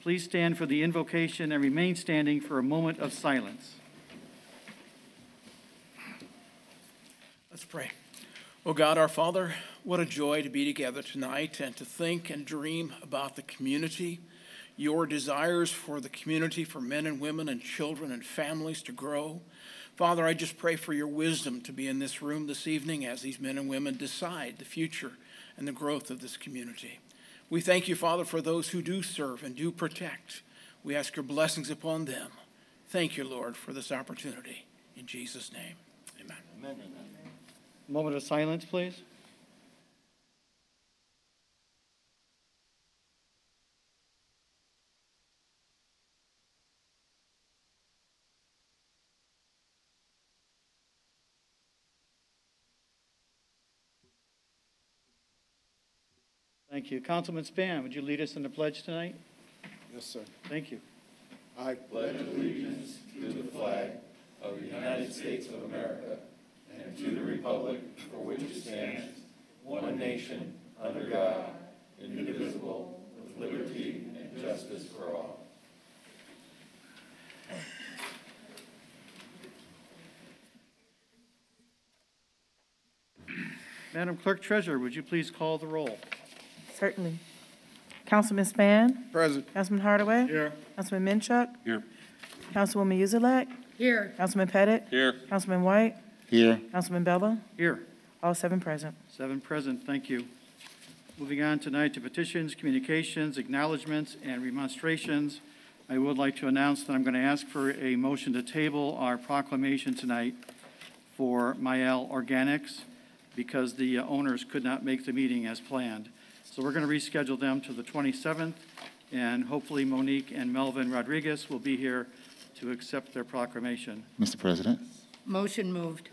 Please stand for the invocation and remain standing for a moment of silence. Let's pray. Oh God, our Father, what a joy to be together tonight and to think and dream about the community, your desires for the community, for men and women and children and families to grow. Father, I just pray for your wisdom to be in this room this evening as these men and women decide the future and the growth of this community. We thank you, Father, for those who do serve and do protect. We ask your blessings upon them. Thank you, Lord, for this opportunity. In Jesus' name, amen. Amen. Moment of silence, please. Thank you. Councilman Span, would you lead us in the pledge tonight? Yes, sir. Thank you. I pledge allegiance to the flag of the United States of America and to the republic for which it stands, one nation, under God, indivisible, with liberty and justice for all. Madam Clerk Treasurer, would you please call the roll? Certainly. Councilman Span? Present. Councilman Hardaway? Here. Councilman Minchuk? Here. Councilwoman Yuzlak? Here. Councilman Pettit? Here. Councilman White? Here. Councilman Bella? Here. All 7 present. 7 present, thank you. Moving on tonight to petitions, communications, acknowledgements, and remonstrations. I would like to announce that I'm going to ask for a motion to table our proclamation tonight for Mayel Organics because the owners could not make the meeting as planned. So we're going to reschedule them to the 27th, and hopefully Monique and Melvin Rodriguez will be here to accept their proclamation. Mr. President? Motion moved.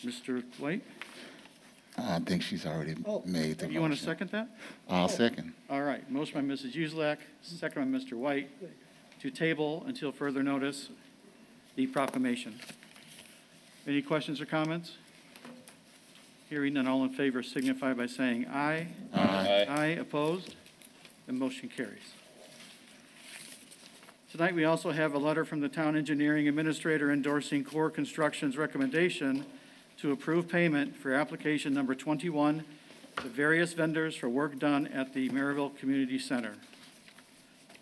Mr. White, I think she's already made the motion. you want to second that? I'll second. All right, motion by Mrs. Yuzlak, second by Mr. White, to table until further notice the proclamation. Any questions or comments? Hearing none, all in favor signify by saying aye. Aye. Aye, opposed? The motion carries. Tonight, we also have a letter from the Town Engineering Administrator endorsing Core Construction's recommendation to approve payment for application number 21 to various vendors for work done at the Merrillville Community Center.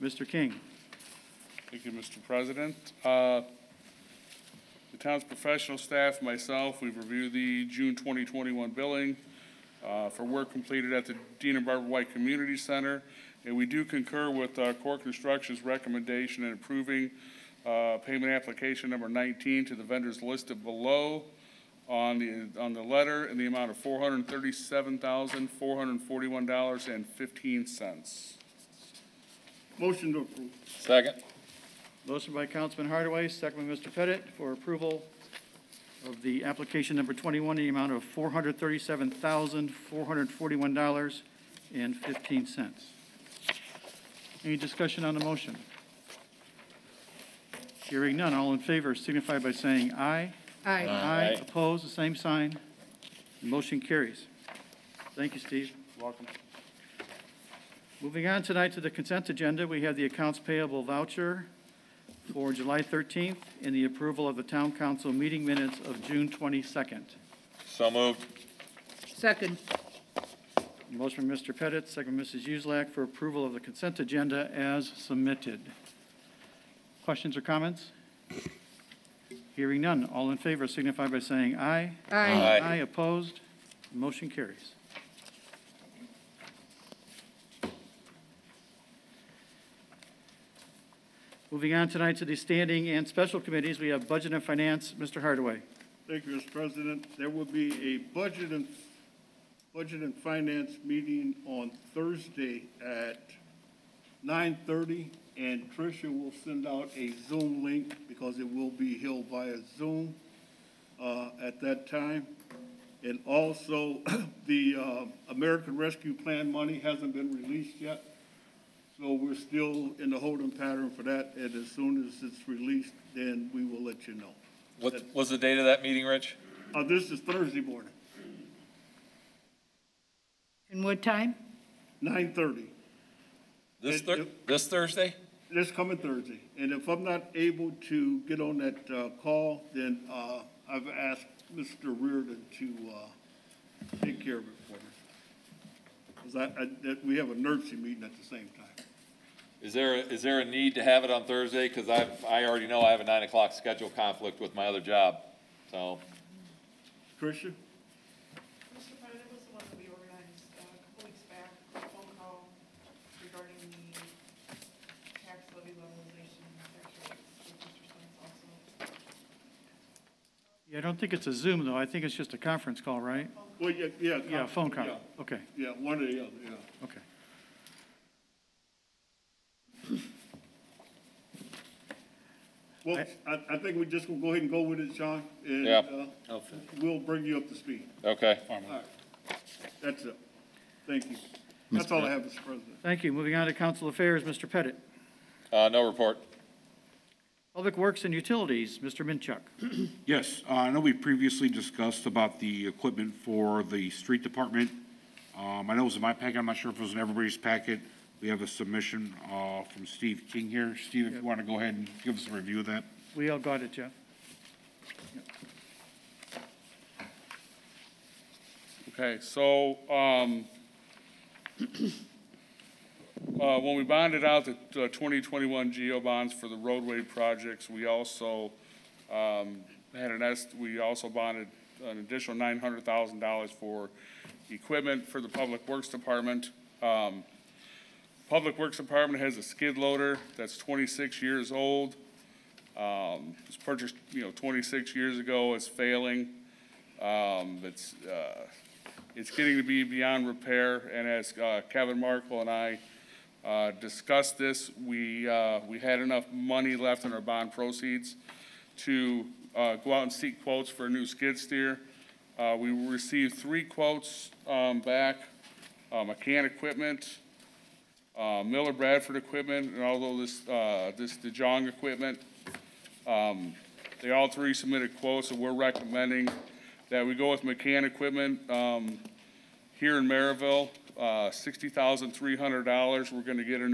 Mr. King. Thank you, Mr. President. The town's professional staff and myself, we've reviewed the June 2021 billing for work completed at the Dean and Barbara White Community Center, and we do concur with Core Construction's recommendation in approving payment application number 19 to the vendors listed below on the letter in the amount of $437,441.15. Motion to approve. Second. Motion by Councilman Hardaway, second by Mr. Pettit for approval of the application number 21 in the amount of $437,441.15. Any discussion on the motion? Hearing none, all in favor signify by saying aye. Aye. Aye. Opposed, the same sign. Motion carries. Thank you, Steve. Welcome. Moving on tonight to the consent agenda, we have the accounts payable voucher for July 13th and the approval of the Town Council meeting minutes of June 22nd. So moved. Second. Motion from Mr. Pettit, second by Mrs. Yuzlak for approval of the consent agenda as submitted. Questions or comments? Hearing none. All in favor signify by saying aye. Aye. Aye. Opposed? Motion carries. Moving on tonight to the standing and special committees, we have Budget and Finance. Mr. Hardaway. Thank you, Mr. President. There will be a Budget and Finance meeting on Thursday at 9:30, and Tricia will send out a Zoom link because it will be held via Zoom at that time. And also, the American Rescue Plan money hasn't been released yet. So we're still in the holding pattern for that, and as soon as it's released, then we will let you know. What was the date of that meeting, Rich? This is Thursday morning, And what time? 9:30. This Thursday? This coming Thursday. And if I'm not able to get on that call, then I've asked Mr. Reardon to take care of it for me. Because we have a nursing meeting at the same time. Is there a need to have it on Thursday? Because I already know I have a 9 o'clock schedule conflict with my other job, so. Tricia? Mr. President, was the one that we organized a couple weeks back, a phone call regarding the tax levy levelization tax rates with Mr. Spence also. Yeah, I don't think it's a Zoom, though. I think it's just a conference call, right? Well, yeah. Yeah, phone call. Okay, Yeah, one or the other, yeah. okay. Well, I think we're just gonna go ahead and go with it, Sean, and Yeah. We'll bring you up to speed. Okay. All right. That's it. Thank you. That's all I have, Mr. President. Thank you. Moving on to council affairs, Mr. Pettit. No report. Public Works and Utilities, Mr. Minchuk. Yes, I know we previously discussed about the equipment for the street department. I know it was in my packet, I'm not sure if it was in everybody's packet. We have a submission from Steve King here. Steve, if you want to go ahead and give us a review of that. We all got it, Jeff. Okay, so, when we bonded out the 2021 GO bonds for the roadway projects, we also we also bonded an additional $900,000 for equipment for the Public Works Department. Public Works Department has a skid loader that's 26 years old. It was purchased, 26 years ago. It's failing. It's getting to be beyond repair. And as Kevin Markle and I discussed this, we had enough money left in our bond proceeds to go out and seek quotes for a new skid steer. We received 3 quotes back, McCann Equipment, Miller Bradford Equipment, and although this DeJong Equipment, they all 3 submitted quotes, and we're recommending that we go with McCann Equipment here in Merrillville, $60,300. We're going to get a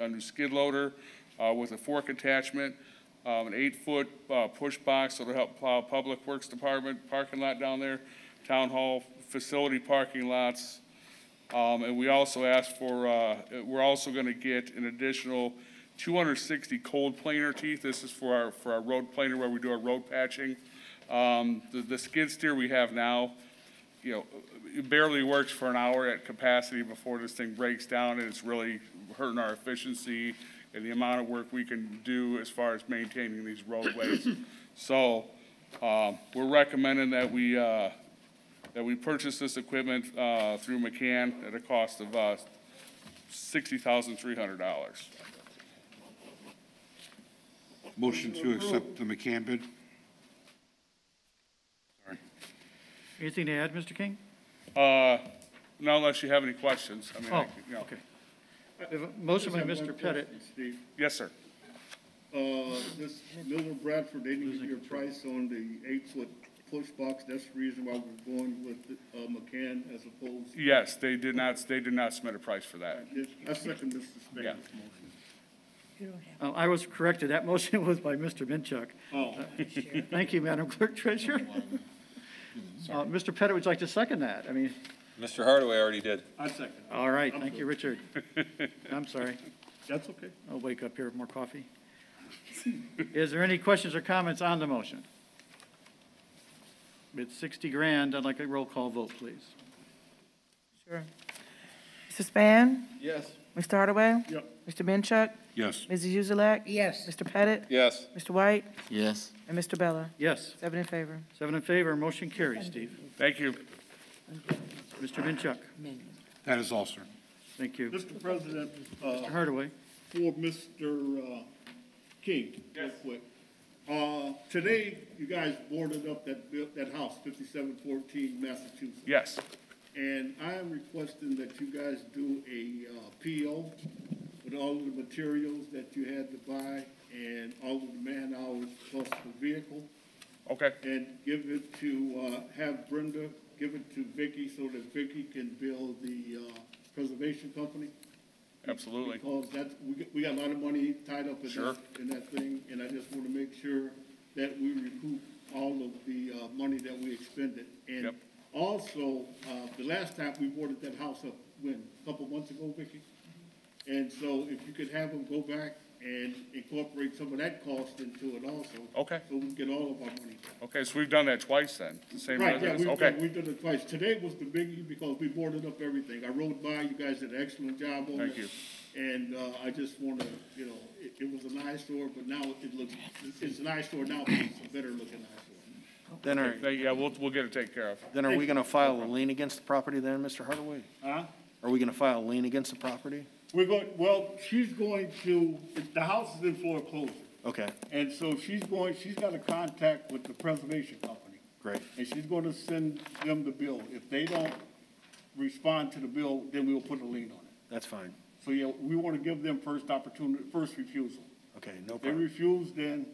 new skid loader with a fork attachment, an 8-foot push box that'll help plow Public Works Department parking lot down there, Town Hall facility parking lots. And we also asked for, we're also going to get an additional 260 cold planer teeth. This is for our road planer where we do our road patching. The skid steer we have now, it barely works for an hour at capacity before this thing breaks down, and it's really hurting our efficiency and the amount of work we can do as far as maintaining these roadways. So we're recommending that we purchase this equipment through McCann at a cost of $60,300. Motion to accept the McCann bid. Sorry. Anything to add, Mr. King? No, unless you have any questions. I mean, Oh, okay. We have a motion by Mr. Pettit. Steve, Yes, sir. this Miller Bradford, they didn't give you a price on the 8-foot push box. That's the reason why we're going with McCann as opposed. Yes, they did not submit a price for that. I second Mr. Yeah. Spain's motion. I was corrected. That motion was by Mr. Minchuk. Oh, Thank you, Madam Clerk Treasurer. Mr. Pettit, would you like to second that? I mean, Mr. Hardaway already did. I second. all right, thank you, Richard. I'm sorry. That's okay. I'll wake up here with more coffee. Is there any questions or comments on the motion? It's 60 grand. I'd like a roll call vote, please. Sure. Mr. Span? Yes. Mr. Hardaway? Yep. Mr. Minchuk? Yes. Mrs. Uzelak? Yes. Mr. Pettit? Yes. Mr. White? Yes. And Mr. Bella? Yes, 7 in favor. 7 in favor, motion carries, Steve. Thank you. Mr. Minchuk, That is all, sir. thank you. Mr. President, Mr. Hardaway, for Mr. King, real quick. Today, you guys boarded up that house, 5714 Massachusetts. Yes. And I am requesting that you guys do a PO with all of the materials that you had to buy and all of the man hours plus the vehicle. Okay. And give it to, have Brenda give it to Vicky so that Vicky can build the preservation company. Absolutely. Because we got a lot of money tied up Sure. in that thing, and I just want to make sure that we recoup all of the money that we expended. And Yep. also, the last time we boarded that house up, a couple months ago, Vicki? And so if you could have them go back and incorporate some of that cost into it also. Okay. So we can get all of our money back. Okay, so we've done that twice then, the same Right, yeah, residence? Okay, we did it twice. Today was the biggie because we boarded up everything. I rode by, you guys did an excellent job on it. Thank you. And, I just wanna, it was an eyesore, but now it's an eyesore now, but it's a better looking eyesore. Then yeah, we'll get it taken care of. are we gonna file a lien against the property then, Mr. Hardaway? Huh? Are we gonna file a lien against the property? She's going to, the house is in foreclosure. Okay, And so she's got a contact with the preservation company. great. And she's gonna send them the bill. If they don't respond to the bill, then we'll put a lien on it. That's fine. So, yeah, we wanna give them first refusal. Okay, no If they problem. refuse, then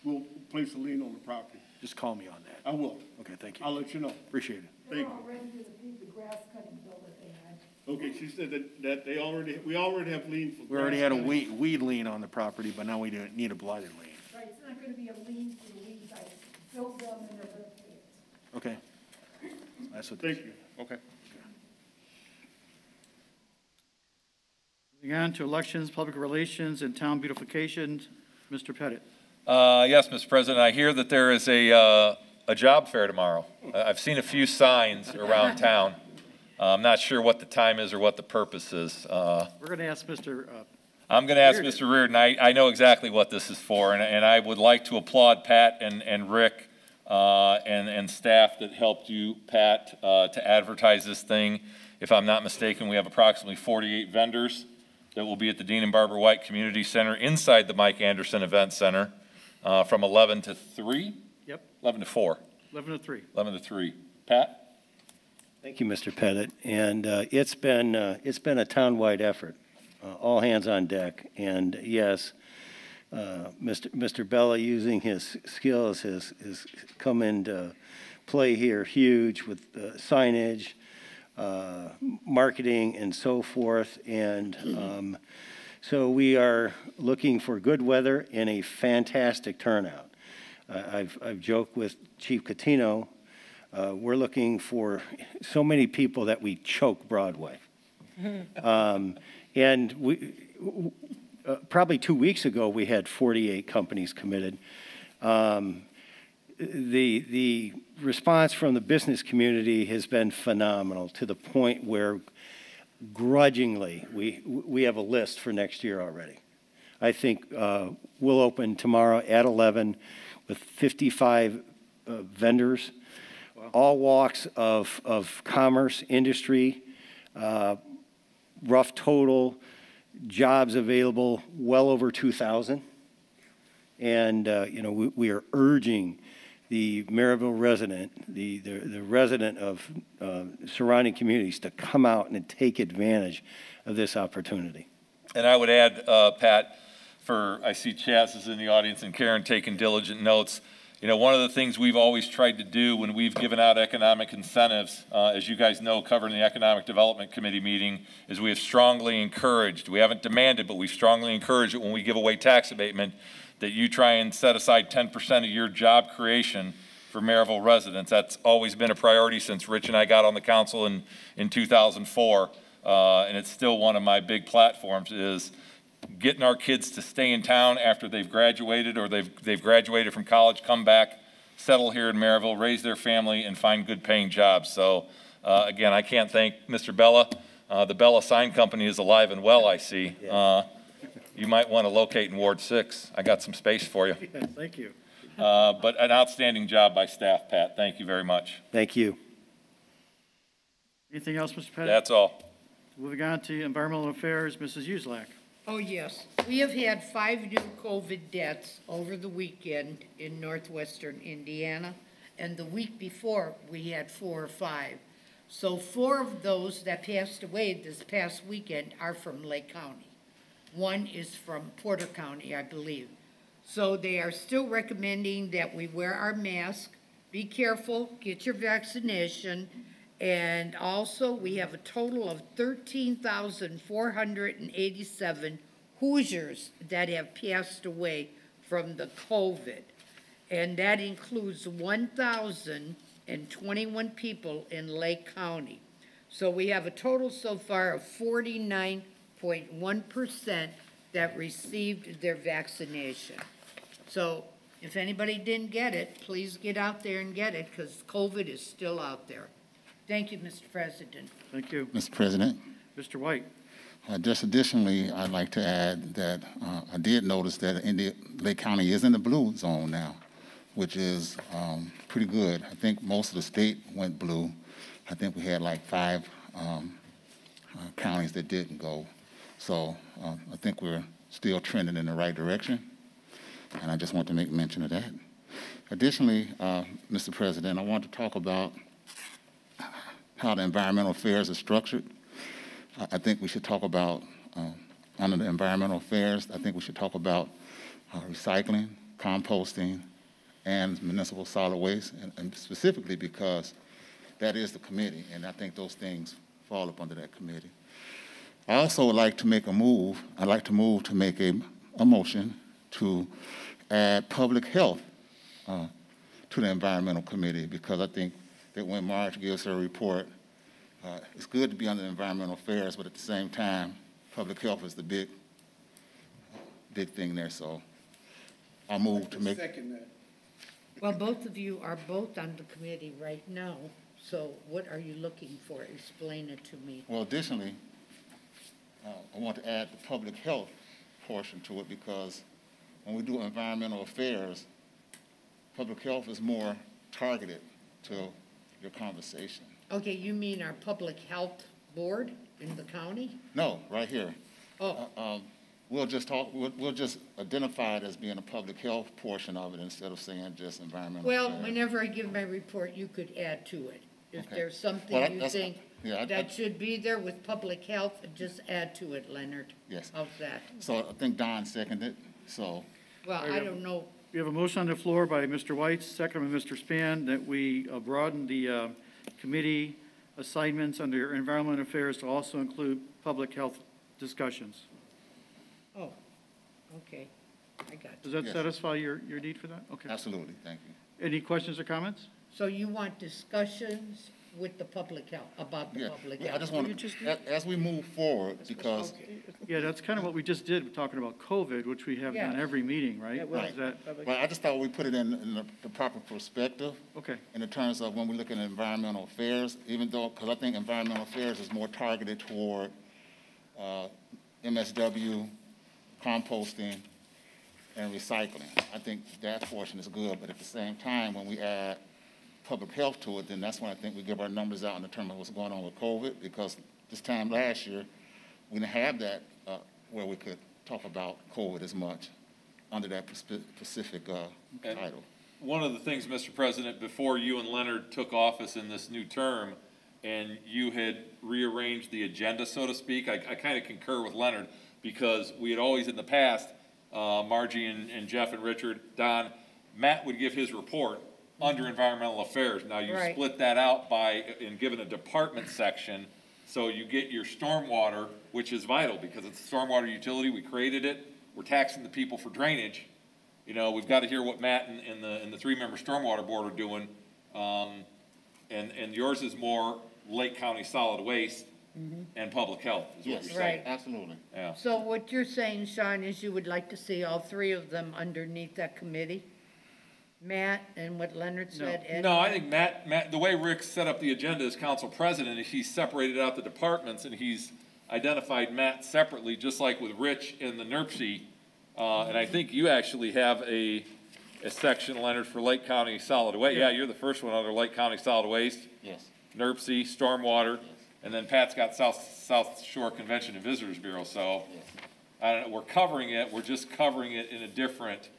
we'll place a lien on the property. Just call me on that. I will. Okay, thank you. I'll let you know. Appreciate it. Thank you. Okay, she said that we already have lien for. We already had a grass cutting. weed lien on the property, but now we need a blighted lien. Right, it's not gonna be a lien for the weeds, I built them and they're gonna pay it. Okay. That's what. Thank you. Okay. Moving on to elections, public relations, and town beautification, Mr. Pettit. Yes, Mr. President, I hear that there is a job fair tomorrow. I've seen a few signs around town. I'm not sure what the time is or what the purpose is. We're going to ask Mr. I'm going to ask Reardon. Mr. Reardon. I know exactly what this is for, and I would like to applaud Pat and Rick and staff that helped you, Pat, to advertise this thing. If I'm not mistaken, we have approximately 48 vendors that will be at the Dean and Barbara White Community Center inside the Mike Anderson Event Center from 11 to 3? Yep. 11 to 4. 11 to 3. 11 to 3. Pat? Thank you, Mr. Pettit. And it's been a townwide effort, all hands on deck. And yes, Mr. Bella, using his skills, has come into play here huge with signage, marketing, and so forth. And so we are looking for good weather and a fantastic turnout. I've joked with Chief Catino. We're looking for so many people that we choke Broadway. And we, probably 2 weeks ago, we had 48 companies committed. The response from the business community has been phenomenal, to the point where grudgingly we have a list for next year already. I think we'll open tomorrow at 11 with 55 vendors. All walks of commerce, industry, rough total, jobs available, well over 2,000. And, we are urging the Merrillville resident, the resident of surrounding communities to come out and take advantage of this opportunity. And I would add, Pat, I see Chaz is in the audience and Karen taking diligent notes. One of the things we've always tried to do when we've given out economic incentives, as you guys know, covering the Economic Development Committee meeting, is we have strongly encouraged, we haven't demanded, but we've strongly encouraged that when we give away tax abatement, that you try and set aside 10% of your job creation for Merrillville residents. That's always been a priority since Rich and I got on the council in 2004, and it's still one of my big platforms, is getting our kids to stay in town after they've graduated or they've graduated from college, come back, settle here in Merrillville, raise their family, and find good paying jobs. So again, I can't thank Mr. Bella. The Bella Sign Company is alive and well, I see. You might want to locate in Ward 6. I got some space for you. Yeah, thank you. But an outstanding job by staff, Pat. Thank you very much. Thank you. Anything else, Mr. Pettit? That's all. Moving on to environmental affairs, Mrs. Uselak. Oh, yes. We have had 5 new COVID deaths over the weekend in northwestern Indiana, and the week before, we had 4 or 5. So 4 of those that passed away this past weekend are from Lake County. 1 is from Porter County, I believe. So they are still recommending that we wear our mask, be careful, get your vaccination, And also, we have a total of 13,487 Hoosiers that have passed away from the COVID. And that includes 1,021 people in Lake County. So we have a total so far of 49.1% that received their vaccination. So if anybody didn't get it, please get out there and get it, because COVID is still out there. Thank you, Mr. President. Thank you. Mr. President, Mr. White? just additionally, I'd like to add that I did notice that Lake County is in the blue zone now, which is pretty good. I think most of the state went blue. I think we had like 5 counties that didn't go. So I think we're still trending in the right direction, and I just want to make mention of that. Additionally, Mr. President, I want to talk about how the environmental affairs are structured. I think we should talk about, under the environmental affairs, I think we should talk about recycling, composting, and municipal solid waste, and specifically because that is the committee, and I think those things fall up under that committee. I also would like to make a move. I'd like to move to make a motion to add public health to the environmental committee, because I think that when Marge gives her report, it's good to be under environmental affairs, but at the same time, public health is the big thing there. So I'll move to make. Second that. Well, both of you are both on the committee right now, so what are you looking for? Explain it to me. Well, additionally, I want to add the public health portion to it, because when we do environmental affairs, public health is more targeted to your conversation. Okay, you mean our public health board in the county? No, right here. Oh. We'll just talk. We'll just identify it as being a public health portion of it instead of saying just environmental. Well, affairs. whenever I give my report, you could add to it. If Okay. there's something Well, you that's- think yeah, that should be there with public health, just add to it, Leonard. Yes. How's that? So I think Don seconded. So Well, I don't know. We have a motion on the floor by Mr. White, second by Mr. Span, that we broaden the committee assignments under environmental affairs to also include public health discussions. Oh, okay, I got you. Does that Yes. satisfy your need for that? Okay. absolutely, thank you. Any questions or comments? So you want discussions with the public health, about the Yeah, public yeah, I health? just want to, as we move forward, because Yeah, that's kind of what we just did, talking about COVID, which we have done Yeah. every meeting, right? right. Is that, well, I just thought we put it in the proper perspective. okay. In the terms of when we look at environmental affairs, even though, because I think environmental affairs is more targeted toward MSW, composting, and recycling. I think that portion is good, but at the same time, when we add public health to it, then that's when I think we give our numbers out in terms of what's going on with COVID, because this time last year, we didn't have that where we could talk about COVID as much under that specific title. One of the things, Mr. President, before you and Leonard took office in this new term, and you had rearranged the agenda, so to speak, I kind of concur with Leonard, because we had always in the past, Margie and Jeff and Richard, Don, Matt would give his report under environmental affairs. Now you Right. split that out and given a department section, so you get your stormwater, which is vital because it's a stormwater utility. We created it. We're taxing the people for drainage. You know, we've got to hear what Matt and the 3-member stormwater board are doing. And yours is more Lake County solid waste and public health is what Yes, you're saying. Right. absolutely. Yeah. So what you're saying, Sean, is you would like to see all 3 of them underneath that committee? Matt and what Leonard said, Ed? No, I think Matt, the way Rick set up the agenda as council president, he's separated out the departments and he's identified Matt separately, just like with Rich and the NERC. And I think you actually have a section, Leonard, for Lake County solid waste. Yeah, you're the first one under Lake County solid waste, Yes. NERC, stormwater, and then Pat's got South Shore Convention and Visitors Bureau. So I don't know, we're covering it. We're just covering it in a different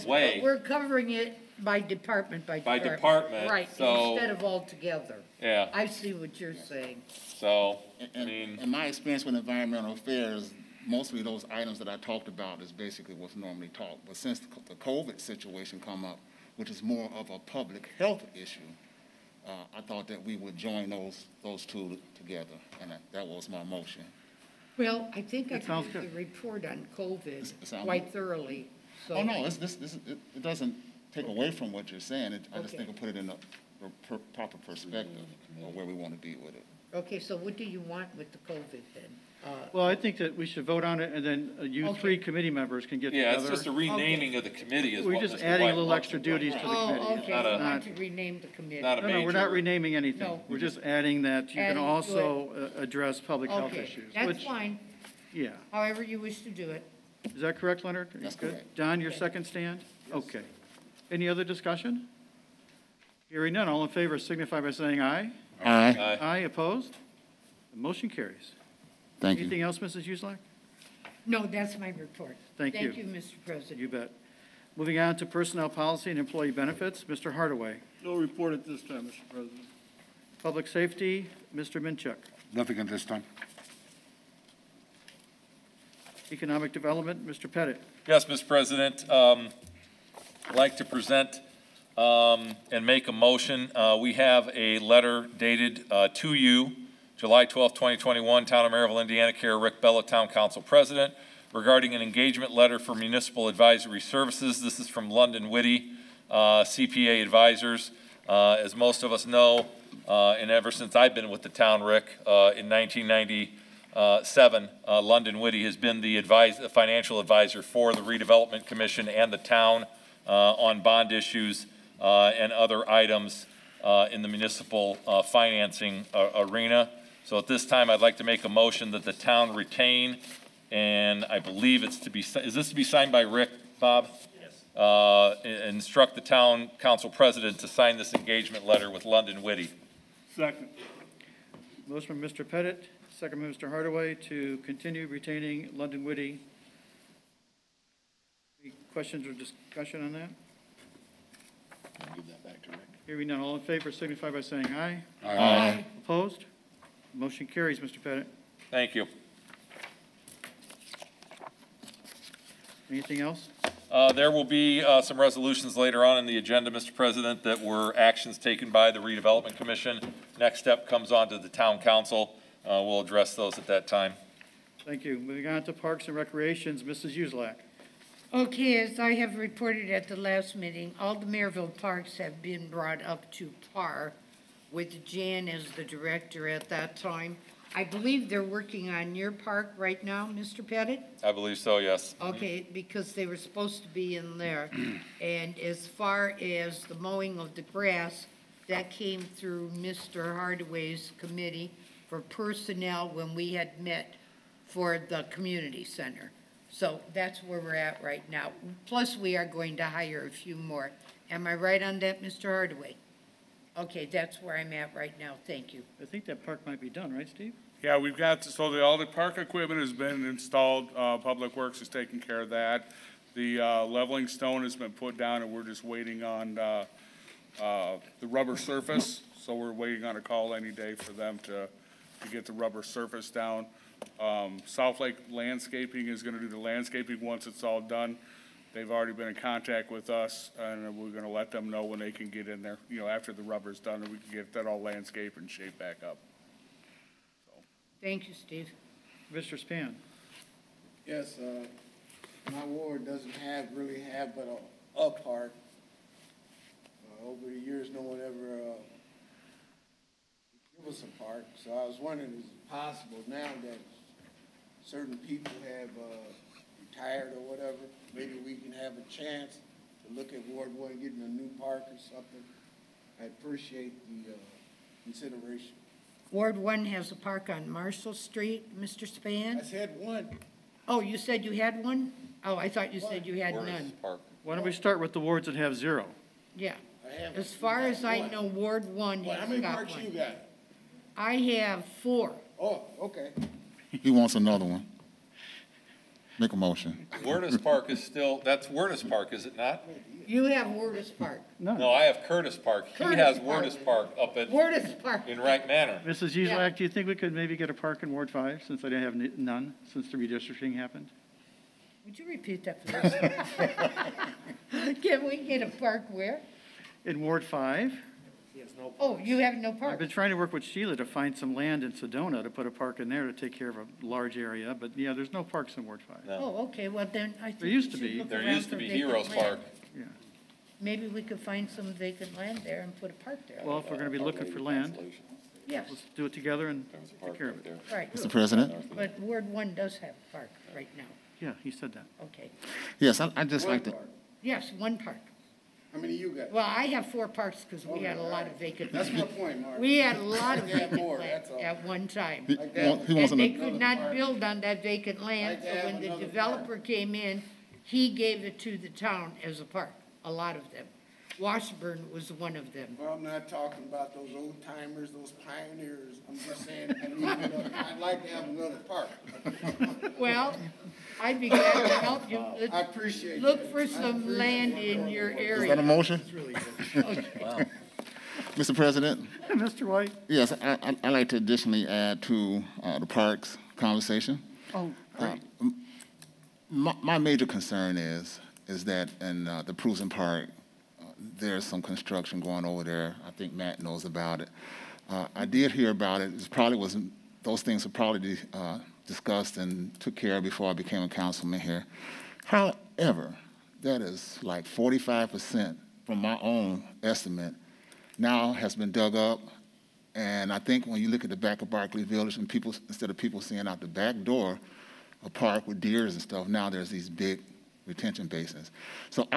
way. We're covering it by department, by By department. department, Right, so- instead of all together. Yeah. I see what you're saying. So, I And mean, in my experience with environmental affairs, mostly those items that I talked about is basically what's normally talked. But since the COVID situation come up, which is more of a public health issue, I thought that we would join those two together, and that was my motion. Well, I think I That sounds covered the good. report on COVID It sounds quite good. thoroughly, so. Oh, no, it doesn't take away from what you're saying. I just Okay. think it put it in the proper perspective of where we want to be with it. Okay, so what do you want with the COVID then? Well, I think that we should vote on it, and then you Okay. three committee members can get together. Yeah, it's just a renaming of the committee is what We're just Mr. adding a White little wants extra to do. duties to the Oh, committee. okay, Not a- you want to rename the committee. Not a No, we're not major- renaming anything. No. We're just adding that you can Adding to also address public health Okay, issues. that's which- fine, Yeah. however you wish to do it. Is that correct, Leonard? Are you That's good? correct. Don, your second stand? Okay. Any other discussion? Hearing none, all in favor signify by saying aye. Aye. Aye. Aye, opposed? The motion carries. Thank you. Anything else, Mrs. Uselak? No, that's my report. Thank you. Thank you, Mr. President. You bet. Moving on to personnel policy and employee benefits, Mr. Hardaway. No report at this time, Mr. President. Public safety, Mr. Minchuk. Nothing at this time. Economic development, Mr. Pettit. Yes, Mr. President, I'd like to present and make a motion. We have a letter dated to you, July 12th, 2021, Town of Merrillville, Indiana, care Rick Bella, Town Council President, regarding an engagement letter for municipal advisory services. This is from London Whitty, CPA Advisors. As most of us know, and ever since I've been with the town, Rick, in 1997, London Whitty has been the financial advisor for the Redevelopment Commission and the town on bond issues and other items in the municipal financing arena. So at this time, I'd like to make a motion that the town retain, and I believe it's to be, is this to be signed by Rick, Bob? Yes. Instruct the town council president to sign this engagement letter with London Whitty. Second. Motion from Mr. Pettit, second from Mr. Hardaway to continue retaining London Whitty. Any questions or discussion on that? Give that back to Rick. Hearing none, all in favor signify by saying aye. Aye. Opposed? Motion carries, Mr. Pettit. Thank you. Anything else? There will be some resolutions later on in the agenda, Mr. President, that were actions taken by the Redevelopment Commission. Next step comes on to the town council. We'll address those at that time. Thank you. Moving on to Parks and Recreations, Mrs. Uselak. Okay, as I have reported at the last meeting, all the Maryville parks have been brought up to par with Jan as the director at that time. I believe they're working on your park right now, Mr. Pettit? I believe so, yes. Okay, because they were supposed to be in there. And as far as the mowing of the grass, that came through Mr. Hardaway's committee for personnel when we had met for the community center. So that's where we're at right now. Plus, we are going to hire a few more. Am I right on that, Mr. Hardaway? Okay, that's where I'm at right now. Thank you. I think that park might be done, right, Steve? Yeah, we've got, all the park equipment has been installed, Public Works is taking care of that. The leveling stone has been put down, and we're just waiting on the rubber surface. So we're waiting on a call any day for them to get the rubber surface down. South Lake Landscaping is gonna do the landscaping once it's all done. They've already been in contact with us, and we're gonna let them know when they can get in there, after the rubber's done, and we can get that all landscaped and shaped back up. Thank you, Steve. Mr. Span. Yes, my ward doesn't really have but a park. Over the years, no one ever give us a park, so I was wondering, is it possible now that certain people have retired or whatever, maybe we can have a chance to look at Ward 1 getting a new park or something? I appreciate the consideration. Ward 1 has a park on Marshall Street, Mr. Span? I said one. Oh, you said you had one? Oh, I thought you said you had none. Why don't we start with the wards that have zero? Yeah. I have. As far as I know, Ward 1 How has many got parks you one. got? I have 4. Oh, okay. He wants another one. Make a motion. Wertis Park is still, that's Wertis Park, is it not? You have Wordis Park. No, I have Curtis Park. He Curtis has Park. Wertis Park up at, Wordis Park. in Wright Manor. Mrs. Yeah. Uselak, do you think we could maybe get a park in Ward 5, since I didn't have none, since the redistricting happened? Would you repeat that for us? Can we get a park where? In Ward 5, Oh, you have no I've park? been trying to work with Sheila to find some land in Sedona to put a park in there to take care of a large area, but yeah, there's no parks in Ward 5. Oh, okay, well then I think There we used to should be. look There around used to for be vacant Heroes land. Park. Yeah. Maybe we could find some vacant land there and put a park there. Well, if we're gonna be looking for land, Yes, let's do it together and take care of it. right. Mr. President? But Ward 1 does have a park right now. Yeah, he said that. Okay. Yes, I'd just like to, Yes, one park. How many you got? Well, I have 4 parks because we had a lot of vacant That's my land. point, Mark. We had a lot of Yeah, vacant more, land that's all. at one time. he wants And they another, could not build on that vacant land, Like to so have when the another developer came in, he gave it to the town as a park, a lot of them. Washburn was one of them. Well, I'm not talking about those old timers, those pioneers. I'm just saying, I'd like to have another park. Well, I'd be glad to help you. I appreciate Look that. for some land in your is that a area. motion? Okay. Mr. President? Mr. White? Yes, I'd like to additionally add to the parks conversation. Oh, great. My major concern is that in the Prusen Park, there's some construction going over there. I think Matt knows about it. I did hear about it. Those things were probably discussed and took care of before I became a councilman here. However, that is like 45% from my own estimate now has been dug up. And I think when you look at the back of Barclay Village and people, instead of people seeing out the back door, a park with deers and stuff, now there's these big retention basins. So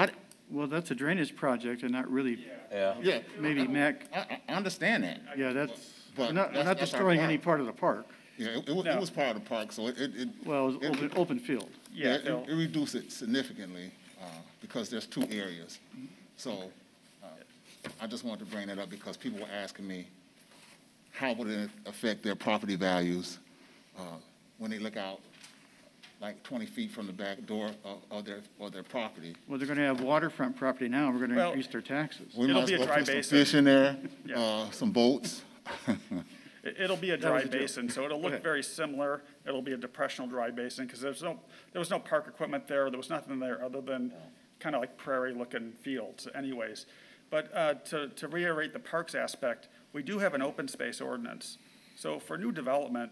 Well, that's a drainage project and not really, yeah, maybe Mac, I understand that. yeah, that's, But we're not that's our destroying park. any part of the park. Yeah, it was part of the park, so Well, it was open field. it reduced it significantly because there's 2 areas. So I just wanted to bring that up because people were asking me, how would it affect their property values when they look out like 20 feet from the back door of their property? Well, they're gonna have waterfront property now, and we're gonna increase their taxes. We It'll might be as a well dry put some basin. fish in there, Yeah. some boats. It'll be a was dry the deal. basin, so it'll look Okay. very similar. It'll be a depressional dry basin, because there was no park equipment there. There was nothing there other than kind of like prairie-looking fields anyways. But to reiterate the parks aspect, we do have an open space ordinance. So for new development,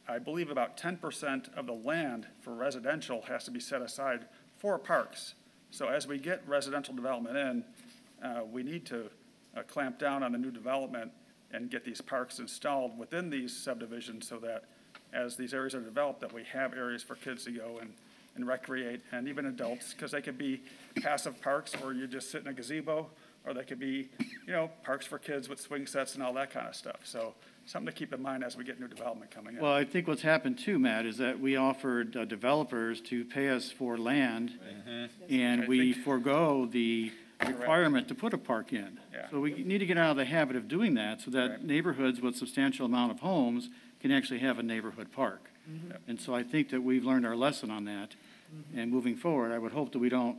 I believe about 10% of the land for residential has to be set aside for parks. So as we get residential development in, we need to clamp down on the new development and get these parks installed within these subdivisions so that as these areas are developed, that we have areas for kids to go and recreate, and even adults, because they could be passive parks where you just sit in a gazebo, or they could be, parks for kids with swing sets and all that kind of stuff. So something to keep in mind as we get new development coming in. Well, I think what's happened too, Matt, is that we offered developers to pay us for land, and we forego the requirement to put a park in. Yeah. So we need to get out of the habit of doing that, so that Right. neighborhoods with substantial amount of homes can actually have a neighborhood park. And so I think that we've learned our lesson on that, and moving forward, I would hope that we don't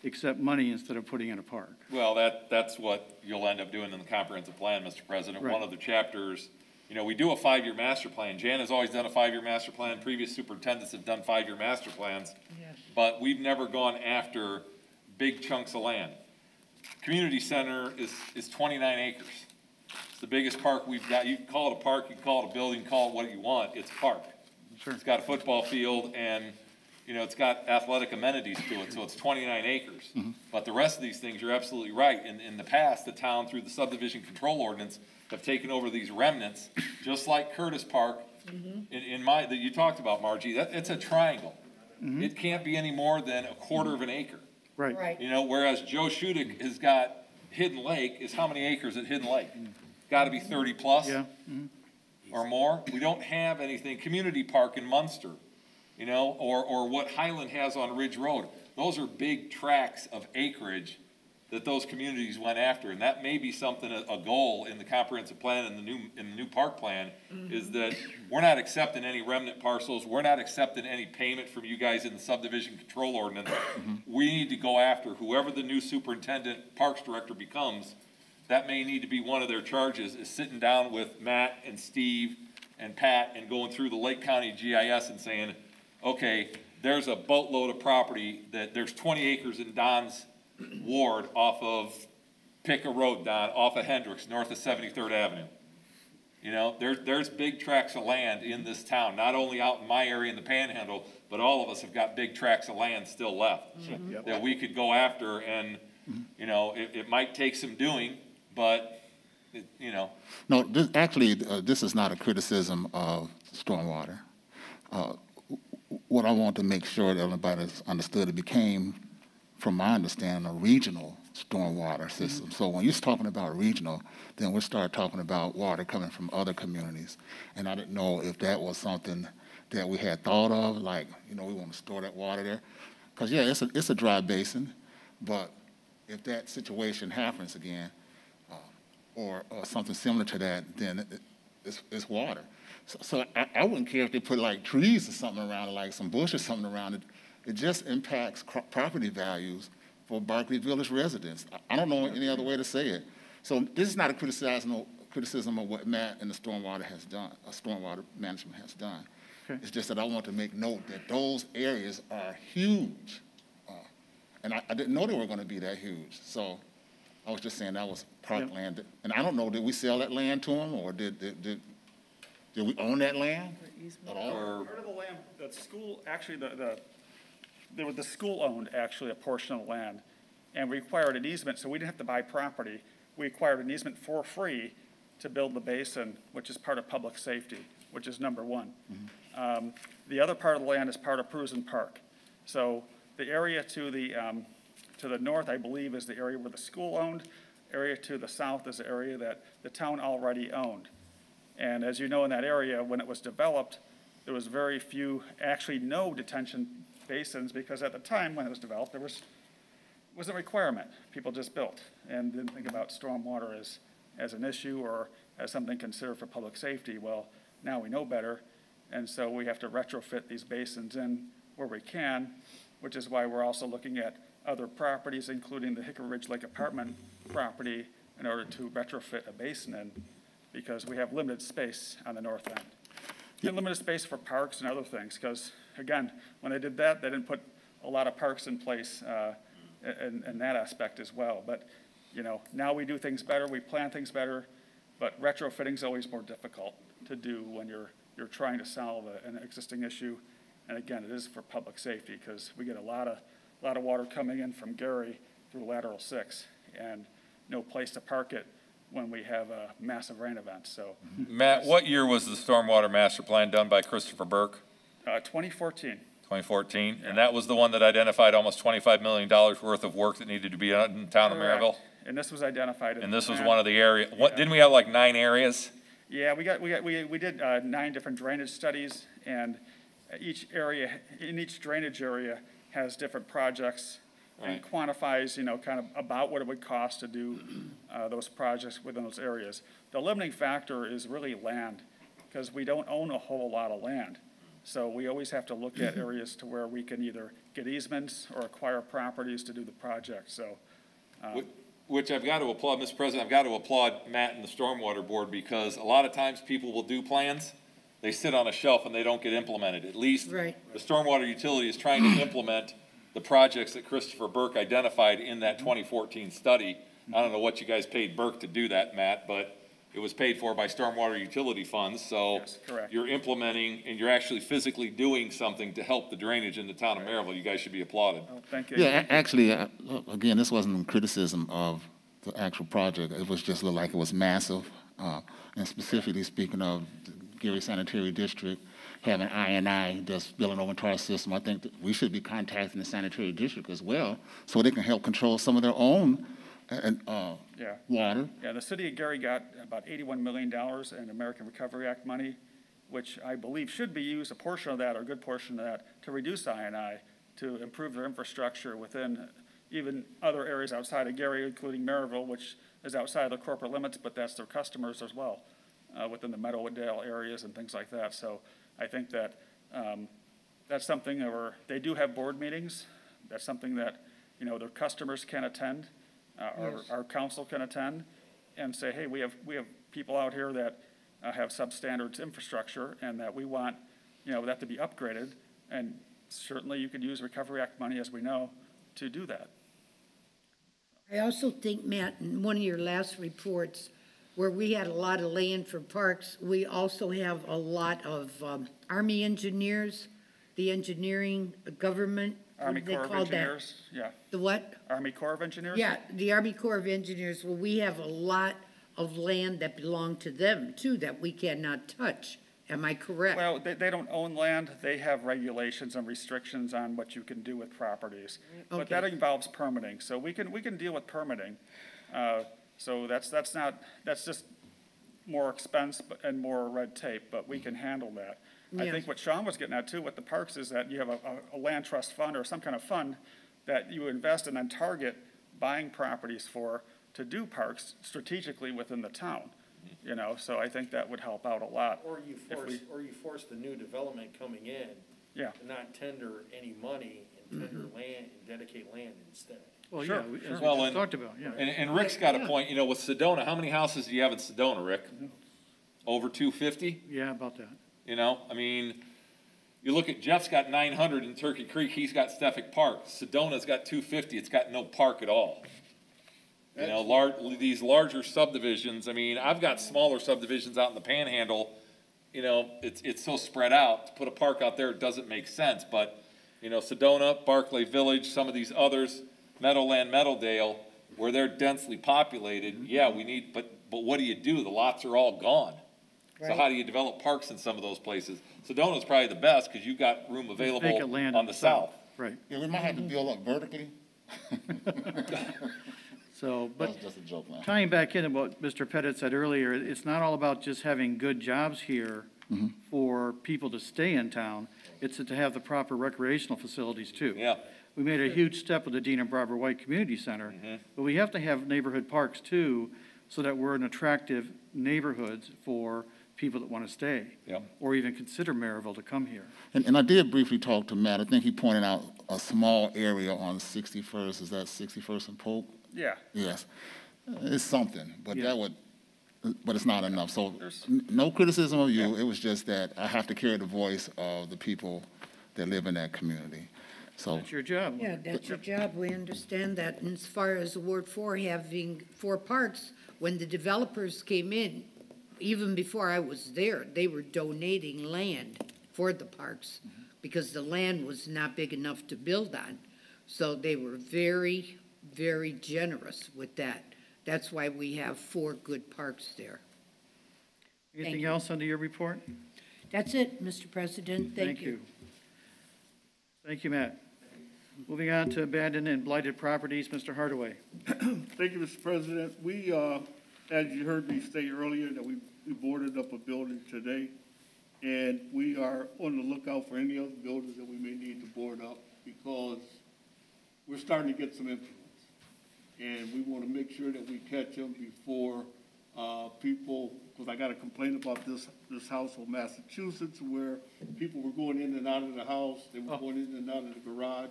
accept money instead of putting in a park. Well, that's what you'll end up doing in the comprehensive plan, Mr. President. Right. One of the chapters, we do a 5-year master plan. Jan has always done a 5-year master plan. Previous superintendents have done 5-year master plans. Yes. But we've never gone after big chunks of land. Community center is 29 acres. It's the biggest park we've got. You can call it a park, you can call it a building, call it what you want. It's a park. Sure. It's got a football field and, it's got athletic amenities to it, so it's 29 acres. But the rest of these things, you're absolutely right. In the past, the town, through the subdivision control ordinance, have taken over these remnants, just like Curtis Park, that you talked about, Margie. It's a triangle. It can't be any more than a quarter of an acre. Right. Right. Whereas Joe Shudick has got Hidden Lake is how many acres at Hidden Lake? Got to be 30 plus Yeah. or more. We don't have anything. Community Park in Munster, or what Highland has on Ridge Road. Those are big tracts of acreage that those communities went after, and that may be something, a goal in the comprehensive plan and in the new park plan, is that we're not accepting any remnant parcels. We're not accepting any payment from you guys in the subdivision control ordinance. We need to go after whoever the new superintendent, parks director becomes. That may need to be one of their charges, is sitting down with Matt and Steve and Pat and going through the Lake County GIS and saying, okay, there's a boatload of property that there's 20 acres in Don's ward off of pick a road, Don, off of Hendricks, north of 73rd Avenue. You know, there's big tracts of land in this town, not only out in my area in the Panhandle, but all of us have got big tracts of land still left that we could go after, and, you know, it might take some doing, but, you know. No, this is not a criticism of stormwater. What I want to make sure that everybody's understood, it became, from my understanding, a regional stormwater system. So when you're talking about regional, then we start talking about water coming from other communities. And I didn't know if that was something that we had thought of, like, you know, we want to store that water there. Because, yeah, it's a dry basin, but if that situation happens again, or something similar to that, then it's water. So I wouldn't care if they put like trees or something around it, like some bush or something around it. It just impacts property values for Berkeley Village residents. I don't know any other way to say it. So this is not a criticism of what Matt and the stormwater has done, stormwater management has done. Okay. It's just that I want to make note that those areas are huge. And I didn't know they were going to be that huge. So I was just saying that was park land. And I don't know, did we sell that land to them, or did we own that land at all? Part of the land, the school, actually, the school owned actually a portion of the land, and we acquired an easement, so we didn't have to buy property. We acquired an easement for free to build the basin, which is part of public safety, which is number one. Mm-hmm. The other part of the land is part of Prusen Park. So the area to the north, I believe, is the area where the school owned. Area to the south is the area that the town already owned. And as you know, in that area, when it was developed, there was very few, actually no detention basins, because at the time when it was developed, there was a requirement. People just built and didn't think about stormwater as an issue or as something considered for public safety. Well, now we know better, and so we have to retrofit these basins in where we can, which is why we're also looking at other properties, including the Hickory Ridge Lake apartment property, in order to retrofit a basin in, because we have limited space on the north end. And limited space for parks and other things, because, again, when they did that, they didn't put a lot of parks in place in that aspect as well. But, you know, now we do things better, we plan things better, but retrofitting is always more difficult to do when you're trying to solve an existing issue. And again, it is for public safety, because we get a lot of water coming in from Gary through lateral 6, and no place to park it when we have a massive rain event. So, Matt, what year was the stormwater master plan done by Christopher Burke? 2014. 2014, yeah. And that was the one that identified almost $25 million worth of work that needed to be done in the town of Merrillville? And this was identified. And this was one of the areas. What, didn't we have like 9 areas? Yeah, we did 9 different drainage studies, and each drainage area has different projects. Right. And quantifies, you know, kind of about what it would cost to do those projects within those areas. The limiting factor is really land, because we don't own a whole lot of land. So we always have to look at areas to where we can either get easements or acquire properties to do the project. So, which I've got to applaud, Mr. President, I've got to applaud Matt and the Stormwater Board, because a lot of times people will do plans, they sit on a shelf and they don't get implemented. At least the Stormwater Utility is trying to implement the projects that Christopher Burke identified in that 2014 study. I don't know what you guys paid Burke to do that, Matt, but it was paid for by stormwater utility funds. So yes, correct. You're implementing and you're actually physically doing something to help the drainage in the town of Merrillville. You guys should be applauded. Oh, thank you. Yeah, actually, again, this wasn't criticism of the actual project. It was just looked like it was massive. And specifically speaking of the Gary Sanitary District, having I&I that's spilling over into our system, I think that we should be contacting the sanitary district as well, so they can help control some of their own water. Yeah, the city of Gary got about $81 million in American Recovery Act money, which I believe should be used, a portion of that, or a good portion of that, to reduce I&I, to improve their infrastructure within even other areas outside of Gary, including Merrillville, which is outside of the corporate limits, but that's their customers as well, within the Meadowdale areas and things like that. So I think that that's something where they do have board meetings. That's something that, you know, their customers can attend, our council can attend, and say, hey, we have people out here that have substandards infrastructure, and that we want, you know, that to be upgraded. And certainly you could use Recovery Act money, as we know, to do that. I also think, Matt, in one of your last reports, where we had a lot of land for parks, we also have a lot of Army engineers, the engineering government. what Army do they Corps of call that? Engineers, yeah. The what? Army Corps of Engineers? Yeah, the Army Corps of Engineers, well, we have a lot of land that belong to them too, that we cannot touch. Am I correct? Well, they don't own land, they have regulations and restrictions on what you can do with properties. But that Okay. involves permitting, so we can deal with permitting. So that's just more expense and more red tape, but we can handle that. I Yes. think what Sean was getting at too with the parks is that you have a land trust fund or some kind of fund that you invest and then target buying properties for to do parks strategically within the town. You know, so I think that would help out a lot. Or you force the new development coming in. Yeah. To not tender any money and tender land and dedicate land instead. Well, Sure, yeah, we- sure. as we Well, just and- talked about, yeah. And Rick's got a point, you know, with Sedona, how many houses do you have in Sedona, Rick? Over 250? Yeah, about that. You know, I mean, you look at Jeff's got 900 in Turkey Creek, he's got Stefik Park. Sedona's got 250, it's got no park at all. You know, these larger subdivisions, I mean, I've got smaller subdivisions out in the Panhandle, you know, it's so spread out, to put a park out there doesn't make sense, but, you know, Sedona, Barclay Village, some of these others, Meadowland, Meadowdale, where they're densely populated, yeah, we need, but what do? The lots are all gone. So Right. how do you develop parks in some of those places? Sedona's probably the best, because you've got room available Vacant land on the south. Right. Yeah, we might have to build up vertically. So, but That's just a joke, man. tying back into what Mr. Pettit said earlier, it's not all about just having good jobs here for people to stay in town. It's to have the proper recreational facilities too. Yeah. We made a huge step with the Dean and Barbara White Community Center, but we have to have neighborhood parks too, so that we're an attractive neighborhoods for people that want to stay. Yeah. Or even consider Merrillville to come here. And I did briefly talk to Matt. I think he pointed out a small area on 61st. Is that 61st and Polk? Yeah. Yes. It's something, but Yeah. but it's not enough. So There's- no criticism of you. It was just that I have to carry the voice of the people that live in that community. So That's your job. Yeah, that's your job, we understand that. And as far as Ward 4 having 4 parks, when the developers came in, even before I was there, they were donating land for the parks because the land was not big enough to build on. So they were very, very generous with that. That's why we have 4 good parks there. Anything you. else under your report? That's it, Mr. President, thank you. Thank you, Matt. Moving on to abandoned and blighted properties, Mr. Hardaway. Thank you, Mr. President. We, as you heard me say earlier, that we boarded up a building today, and we are on the lookout for any other buildings that we may need to board up, because we're starting to get some influence. And we want to make sure that we catch them before people, because I got a complaint about this house in Massachusetts where people were going in and out of the house, they were going in and out of the garage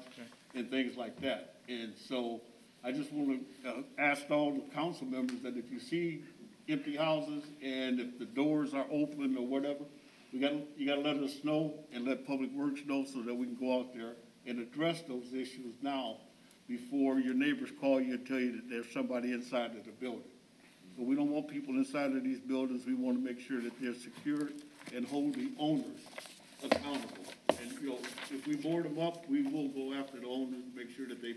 and things like that. And so I just want to ask all the council members that if you see empty houses and if the doors are open or whatever, you got to let us know and let Public Works know so that we can go out there and address those issues now before your neighbors call you and tell you that there's somebody inside of the building. So we don't want people inside of these buildings. We want to make sure that they're secured and hold the owners accountable. And, you know, if we board them up, we will go after the owners, make sure that they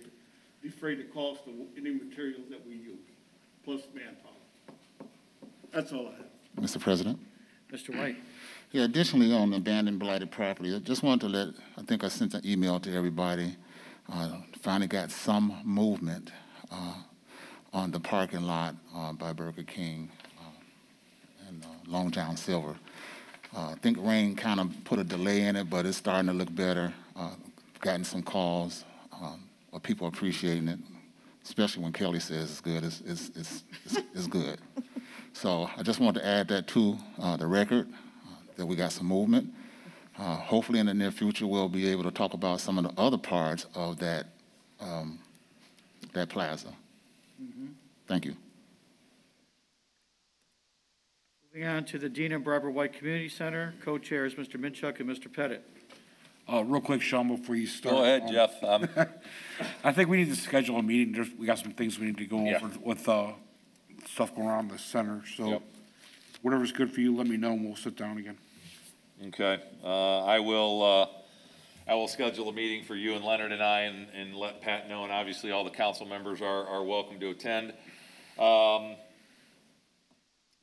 defray the cost of any materials that we use, plus manpower. That's all I have. Mr. President? Mr. White. Yeah, additionally, on abandoned blighted property, I just wanted to I think I sent an email to everybody. Finally got some movement on the parking lot by Burger King and Long John Silver. I think rain kind of put a delay in it, but it's starting to look better. Gotten some calls of people appreciating it, especially when Kelly says it's good. It's good. So I just wanted to add that to the record, that we got some movement. Hopefully in the near future, we'll be able to talk about some of the other parts of that plaza. Thank you. Moving on to the Dean and Barbara White Community Center, co-chairs Mr. Minchuk and Mr. Pettit. Real quick, Sean, before you start. Go ahead, Jeff. I think we need to schedule a meeting. We got some things we need to go Yeah. over with stuff going on in the center. So Yep. whatever's good for you, let me know and we'll sit down again. Okay, I will schedule a meeting for you and Leonard and I and let Pat know, and obviously all the council members are welcome to attend.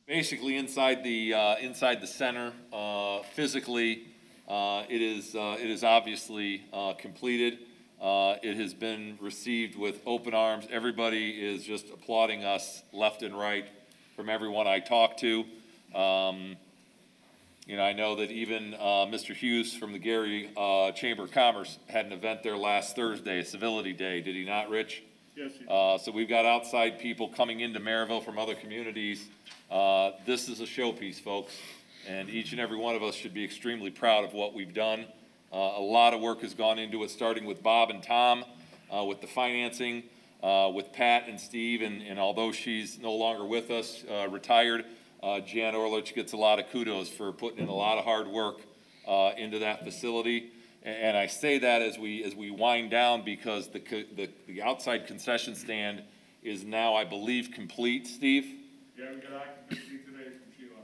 Basically, inside the center, physically, it is obviously completed. It has been received with open arms. Everybody is just applauding us left and right from everyone I talk to. You know, I know that even Mr. Hughes from the Gary Chamber of Commerce had an event there last Thursday, a civility day, did he not, Rich? Yes, sir. So we've got outside people coming into Merrillville from other communities. This is a showpiece, folks, and each and every one of us should be extremely proud of what we've done. A lot of work has gone into it, starting with Bob and Tom, with the financing, with Pat and Steve, and although she's no longer with us, retired, Jan Orlich gets a lot of kudos for putting in a lot of hard work into that facility. And I say that as we wind down, because the outside concession stand is now, I believe, complete. Steve? Yeah, we got occupancy today from Sheila.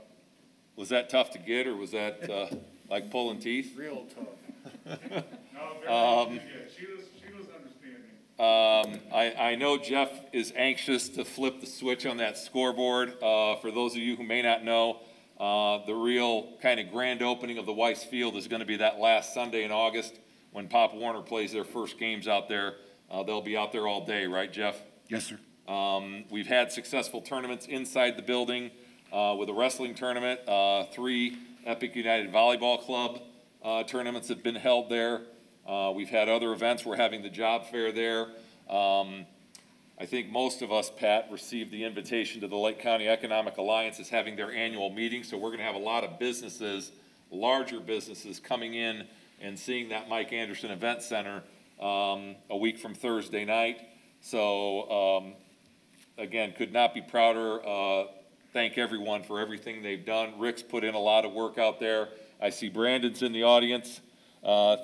Was that tough to get, or was that like pulling teeth? Real tough. No, very Sheila's understanding. I know Jeff is anxious to flip the switch on that scoreboard. For those of you who may not know, the real kind of grand opening of the Weiss Field is going to be that last Sunday in August when Pop Warner plays their first games out there. They'll be out there all day, right, Jeff? Yes, sir. We've had successful tournaments inside the building with a wrestling tournament. 3 Epic United Volleyball Club tournaments have been held there. We've had other events. We're having the job fair there. I think most of us, Pat, received the invitation to the Lake County Economic Alliance is having their annual meeting, so we're going to have a lot of businesses, larger businesses, coming in and seeing that Mike Anderson Event Center a week from Thursday night. So, again, could not be prouder. Thank everyone for everything they've done. Rick's put in a lot of work out there. I see Brandon's in the audience.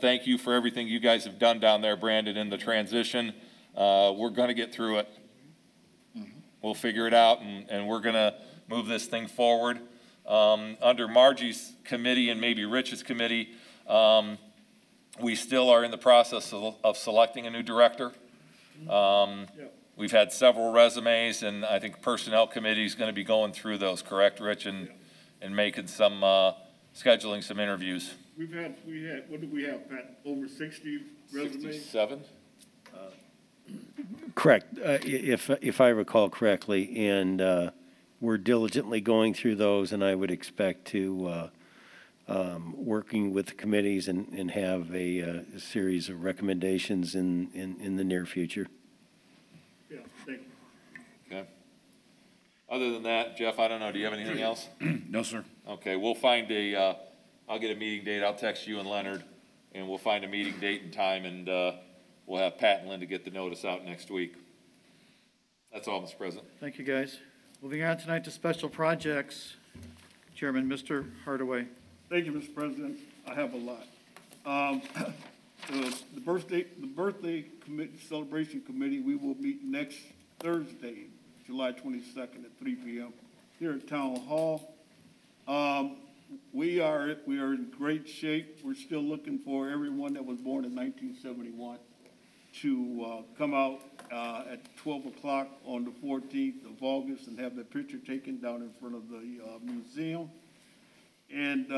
Thank you for everything you guys have done down there, Brandon, in the transition. We're going to get through it. We'll figure it out, and we're going to move this thing forward. Under Margie's committee and maybe Rich's committee, we still are in the process of selecting a new director. We've had several resumes, and I think Personnel Committee is going to be going through those, correct, Rich, and making some, scheduling some interviews. We had, what did we have, Pat, over 60 resumes? 67? Correct, if I recall correctly, and we're diligently going through those, and I would expect to, working with the committees and have a series of recommendations in the near future. Yeah, thank you. Okay. Other than that, Jeff, I don't know, do you have anything else? No, sir. Okay, we'll find I'll get a meeting date, I'll text you and Leonard, and we'll find a meeting date and time, and we'll have Pat and Linda get the notice out next week. That's all, Mr. President. Thank you, guys. Moving on tonight to special projects. Chairman, Mr. Hardaway. Thank you, Mr. President. I have a lot. The birthday celebration committee, we will meet next Thursday, July 22nd at 3 p.m. here at Town Hall. We are in great shape. We're still looking for everyone that was born in 1971 to come out at 12 o'clock on the 14th of August and have their picture taken down in front of the museum. And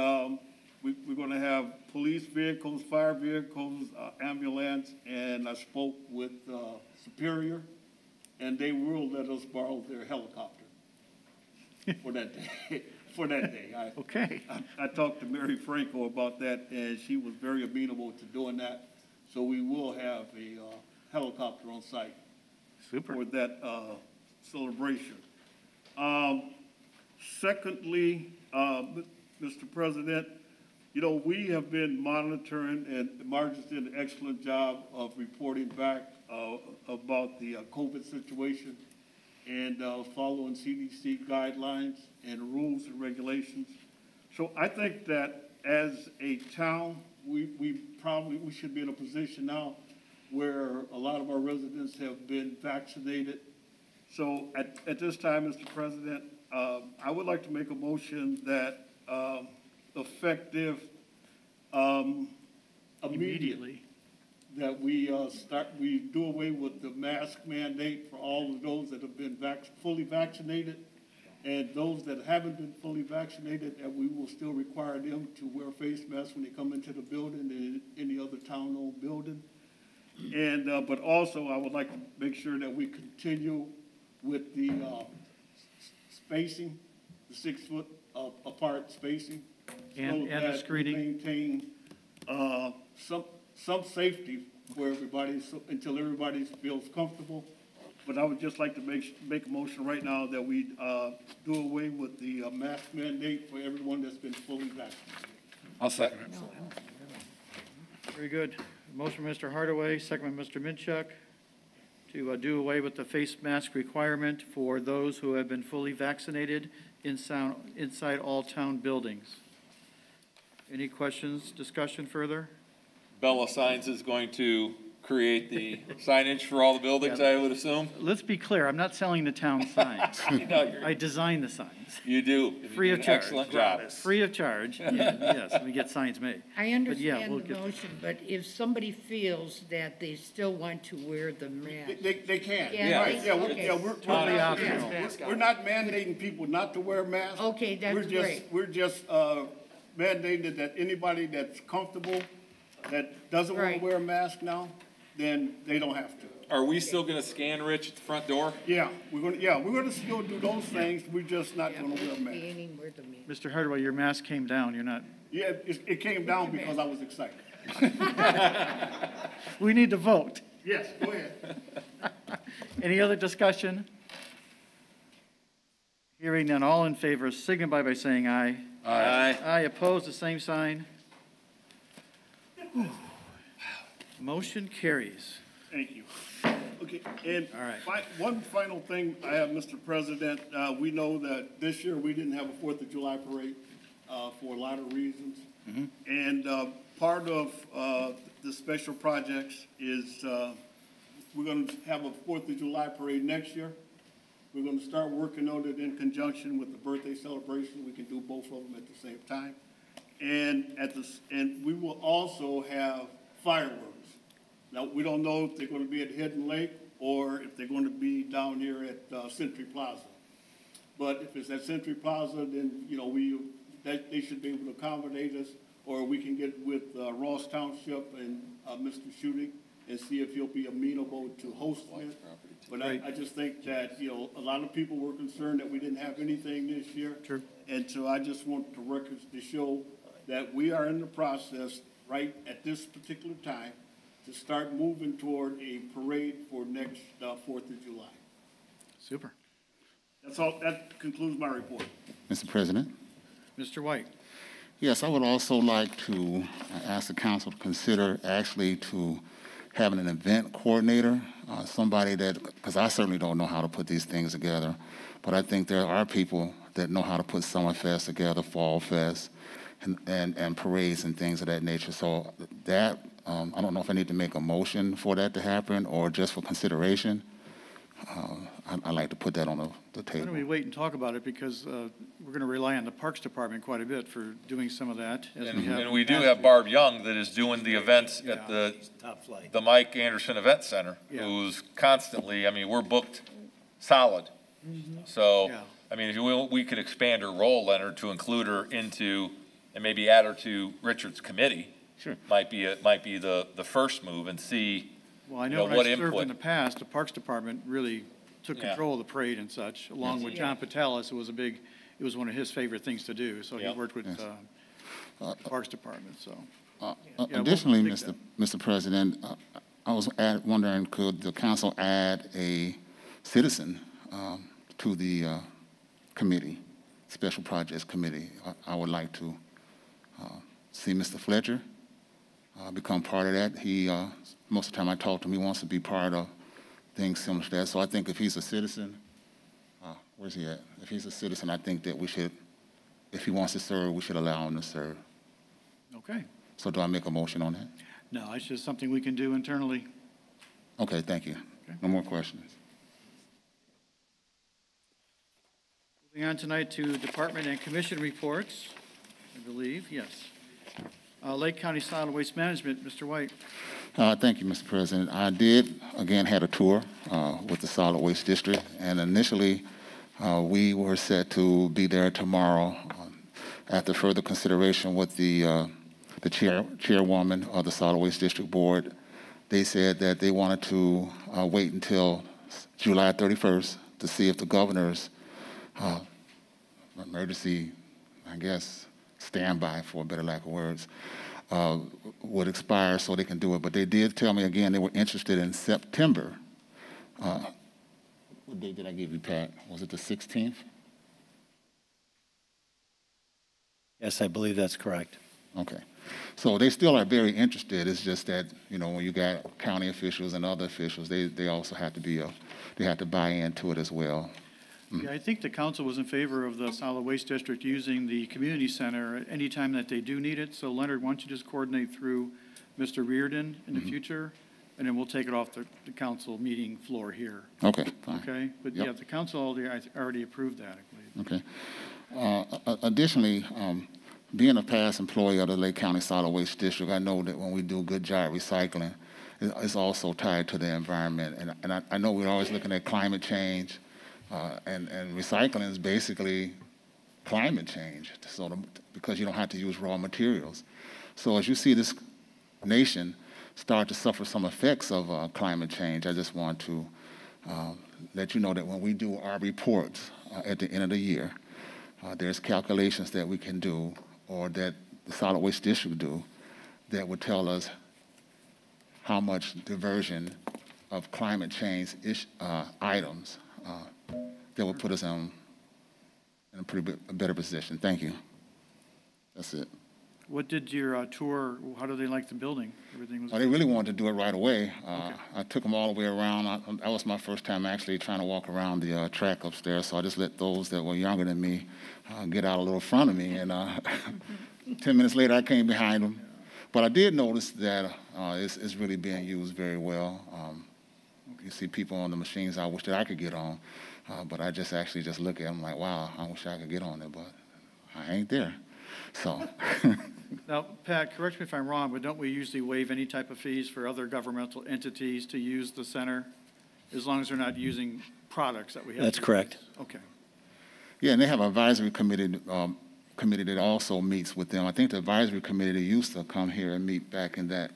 we're going to have police vehicles, fire vehicles, ambulance, and I spoke with Superior, and they will let us borrow their helicopter for that day. Okay. I talked to Mary Franco about that, and she was very amenable to doing that. So we will have a helicopter on site. Super. For that celebration. Secondly, Mr. President, you know, we have been monitoring, and Margaret's did an excellent job of reporting back about the COVID situation and following CDC guidelines and rules and regulations. So I think that as a town, we should be in a position now where a lot of our residents have been vaccinated. So at this time, Mr. President, I would like to make a motion that effective immediately, that we do away with the mask mandate for all of those that have been fully vaccinated, and those that haven't been fully vaccinated, that we will still require them to wear face masks when they come into the building and any other town-owned building. And, but also, I would like to make sure that we continue with the spacing, the 6 foot apart spacing. And the screening. Maintain some safety for everybody, until everybody feels comfortable. But I would just like to make a motion right now that we do away with the mask mandate for everyone that's been fully vaccinated. I'll second it. Very good. Motion by Mr. Hardaway, second by Mr. Minchuk, to do away with the face mask requirement for those who have been fully vaccinated inside all town buildings. Any questions, discussion further? Bella Signs is going to create the signage for all the buildings, I would assume? Let's be clear, I'm not selling the town signs. I design the signs. You do. Free of charge. Excellent job. Free of charge, and yes, we get signs made. I But yeah, understand we'll the get- motion, but if somebody feels that they still want to wear the mask. They can. Yeah, Right, yeah, okay. we're Totally not, optional. we're not mandating people not to wear masks. Okay, that's great. We're just mandating that anybody that's comfortable, that doesn't want Right. to wear a mask now, then they don't have to. Are we still gonna scan Rich at the front door? Yeah, we're gonna still do those things, we're just not gonna wear a mask. Standing where the mask. Mr. Hardaway, your mask came down, you're not, Yeah, it came down because I was excited. we need to vote. Yes, go ahead. Any other discussion? Hearing none, all in favor signify by saying aye. Aye. Aye, opposed, the same sign. Whew. Motion carries. Thank you. Okay, and All right. one final thing I have, Mr. President. We know that this year we didn't have a 4th of July parade for a lot of reasons. And part of the special projects is we're going to have a 4th of July parade next year. We're going to start working on it in conjunction with the birthday celebration. We can do both of them at the same time. And we will also have fireworks. Now, we don't know if they're going to be at Hidden Lake or if they're going to be down here at Century Plaza. But if it's at Century Plaza, then, you know, they should be able to accommodate us, or we can get with Ross Township and Mr. Shooting and see if he'll be amenable to hosting it. But I just think that, you know, a lot of people were concerned that we didn't have anything this year. True. And so I just want the records to show that we are in the process right at this particular time to start moving toward a parade for next 4th of July. Super. That's all, that concludes my report. Mr. President? Mr. White? Yes, I would also like to ask the council to consider actually to having an event coordinator, somebody that, because I certainly don't know how to put these things together, but I think there are people that know how to put Summerfest together, Fall Fest, and parades and things of that nature. So that, I don't know if I need to make a motion for that to happen or just for consideration. I'd like to put that on the Why table. don't we wait and talk about it, because we're going to rely on the Parks Department quite a bit for doing some of that. As we have And we do have Barb Young that is doing the events at Top flight. the Mike Anderson Event Center, Yeah. who's constantly, I mean, we're booked solid. So, Yeah. I mean, if you will, we could expand her role, Leonard, to include her into, and maybe add her to Richard's committee. Sure. Might be the first move, and see, Well, I you know know, when I what served in input. the past, the Parks Department really took Yeah. control of the parade and such, along with John Patalis. It was one of his favorite things to do, so he Yeah. worked with the Parks Department, so. we'll Additionally, take Mr. President, I was wondering, could the council add a citizen to the committee, Special Projects Committee? I would like to see Mr. Fletcher become part of that. He, most of the time I talk to him, he wants to be part of things similar to that. So I think if he's a citizen, where's he at? If he's a citizen, I think that we should, if he wants to serve, we should allow him to serve. Okay. So do I make a motion on that? No, it's just something we can do internally. Okay, thank you. Okay. No more questions. Moving on tonight to department and commission reports, I believe, yes. Lake County Solid Waste Management, Mr. White. Thank you, Mr. President. I did, again, had a tour with the Solid Waste District, and initially, we were set to be there tomorrow. After further consideration with the chairwoman of the Solid Waste District Board, they said that they wanted to wait until July 31st to see if the governor's emergency, I guess, standby, for a better lack of words, would expire so they can do it. But they did tell me again they were interested in September. What date did I give you, Pat? Was it the 16th? Yes, I believe that's correct. Okay. So they still are very interested. It's just that, you know, when you got county officials and other officials, they also have to be, they have to buy into it as well. Yeah, I think the council was in favor of the solid waste district using the community center at any time that they do need it. So Leonard, why don't you just coordinate through Mr. Reardon in the future, and then we'll take it off the council meeting floor here. Okay, fine. Okay, but Yep. yeah, the council already approved that, I believe. Okay. Additionally, being a past employee of the Lake County Solid Waste District, I know that when we do good job recycling, it's also tied to the environment. And I know we're always looking at climate change, and recycling is basically climate change, because you don't have to use raw materials. So as you see this nation start to suffer some effects of climate change, I just want to let you know that when we do our reports at the end of the year, there's calculations that we can do, or that the Solid Waste District do, that would tell us how much diversion of climate change items that would put us in a better position. Thank you. That's it. What did your tour, how do they like the building? Everything was. Well, they really wanted to do it right away. I took them all the way around. That was my first time actually trying to walk around the track upstairs, so I just let those that were younger than me get out a little front of me, and 10 minutes later I came behind them. But I did notice that it's really being used very well. You see people on the machines I wish that I could get on, but I just look at them like, wow, I wish I could get on there, but I ain't there. So. Now, Pat, correct me if I'm wrong, but don't we usually waive any type of fees for other governmental entities to use the center, as long as they're not using products that we have? That's correct. Okay. Yeah, and they have an advisory committee that also meets with them. I think the advisory committee used to come here and meet back in that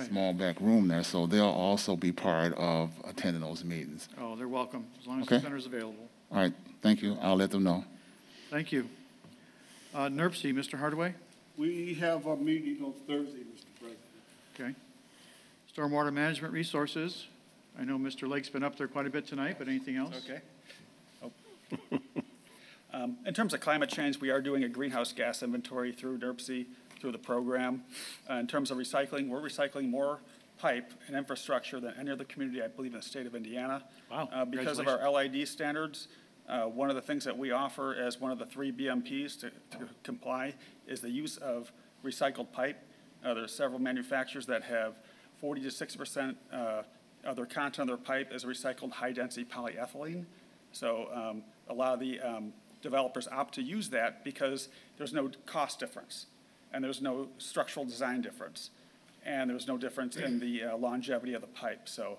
small back room there, so they'll also be part of attending those meetings. Oh, they're welcome, as long as the center's available. All right, thank you. I'll let them know. Thank you. NERC, Mr. Hardaway? We have our meeting on Thursday, Mr. President. Okay. Stormwater Management Resources. I know Mr. Lake's been up there quite a bit tonight, but anything else? Okay. In terms of climate change, we are doing a greenhouse gas inventory through NERC, through the program. In terms of recycling, we're recycling more pipe and infrastructure than any other community, I believe, in the state of Indiana. Wow. Because of our LID standards, one of the things that we offer as one of the 3 BMPs to comply is the use of recycled pipe. There are several manufacturers that have 40 to 60% of their content of their pipe is recycled high-density polyethylene. So a lot of the developers opt to use that because there's no cost difference, and there's no structural design difference, and there's no difference in the longevity of the pipe. So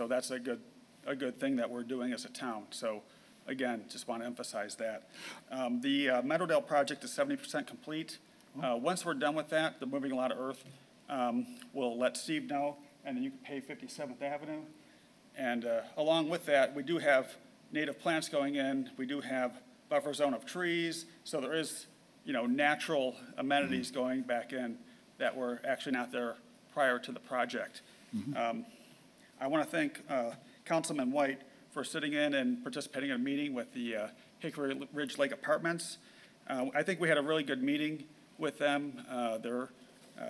that's a good thing that we're doing as a town. So again, just want to emphasize that. The Meadowdale project is 70% complete. Once we're done with that, they're moving a lot of earth. We'll let Steve know, and then you can pay 57th Avenue. And along with that, we do have native plants going in. We do have buffer zone of trees. So there is, natural amenities going back in that were actually not there prior to the project. I want to thank Councilman White for sitting in and participating in a meeting with the Hickory Ridge Lake Apartments. I think we had a really good meeting with them.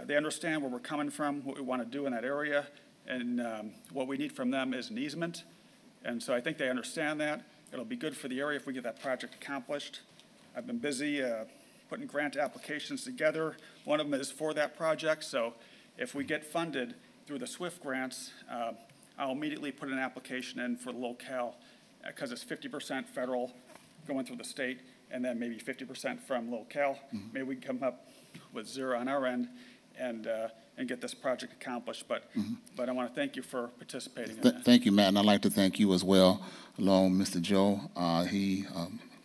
They understand where we're coming from, what we want to do in that area, and what we need from them is an easement. And so I think they understand that. It'll be good for the area if we get that project accomplished. I've been busy putting grant applications together. One of them is for that project, so if we get funded through the SWIFT grants, I'll immediately put an application in for the locale, because it's 50% federal going through the state, and then maybe 50% from locale. Maybe we can come up with zero on our end and get this project accomplished. But I want to thank you for participating in that. Thank you, Matt, and I'd like to thank you as well, along with Mr. Joe. He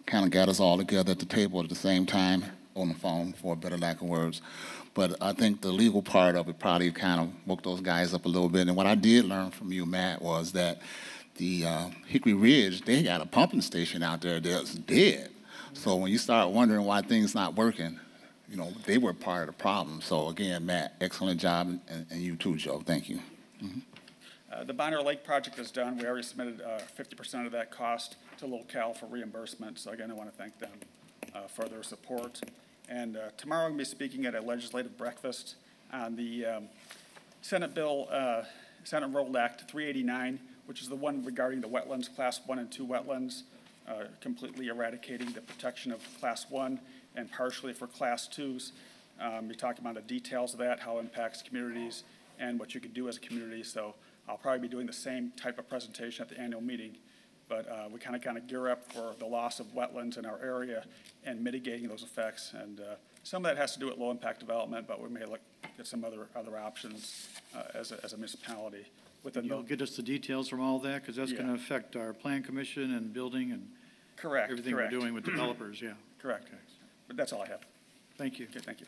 kind of got us all together at the table at the same time, on the phone, for a better lack of words. But I think the legal part of it probably kind of woke those guys up a little bit. And what I did learn from you, Matt, was that the Hickory Ridge, they got a pumping station out there that's dead. So when you start wondering why things not working, you know, they were part of the problem. So again, Matt, excellent job, and you too, Joe. Thank you. The Bonner Lake project is done. We already submitted 50% of that cost to locale for reimbursement. So again, I want to thank them for their support. And tomorrow I'm going to be speaking at a legislative breakfast on the Senate Bill, Senate Rolled Act 389, which is the one regarding the wetlands, Class 1 and 2 wetlands, completely eradicating the protection of Class 1 and partially for Class 2s. You're talking about the details of that, how it impacts communities, and what you can do as a community. So I'll probably be doing the same type of presentation at the annual meeting, but we kind of gear up for the loss of wetlands in our area and mitigating those effects. And some of that has to do with low-impact development, but we may look at some other options as a municipality. You'll get us the details from all that, because that's going to affect our plan commission and building and everything we're doing with developers, yeah. Correct. Okay. But that's all I have. Thank you. Okay, thank you.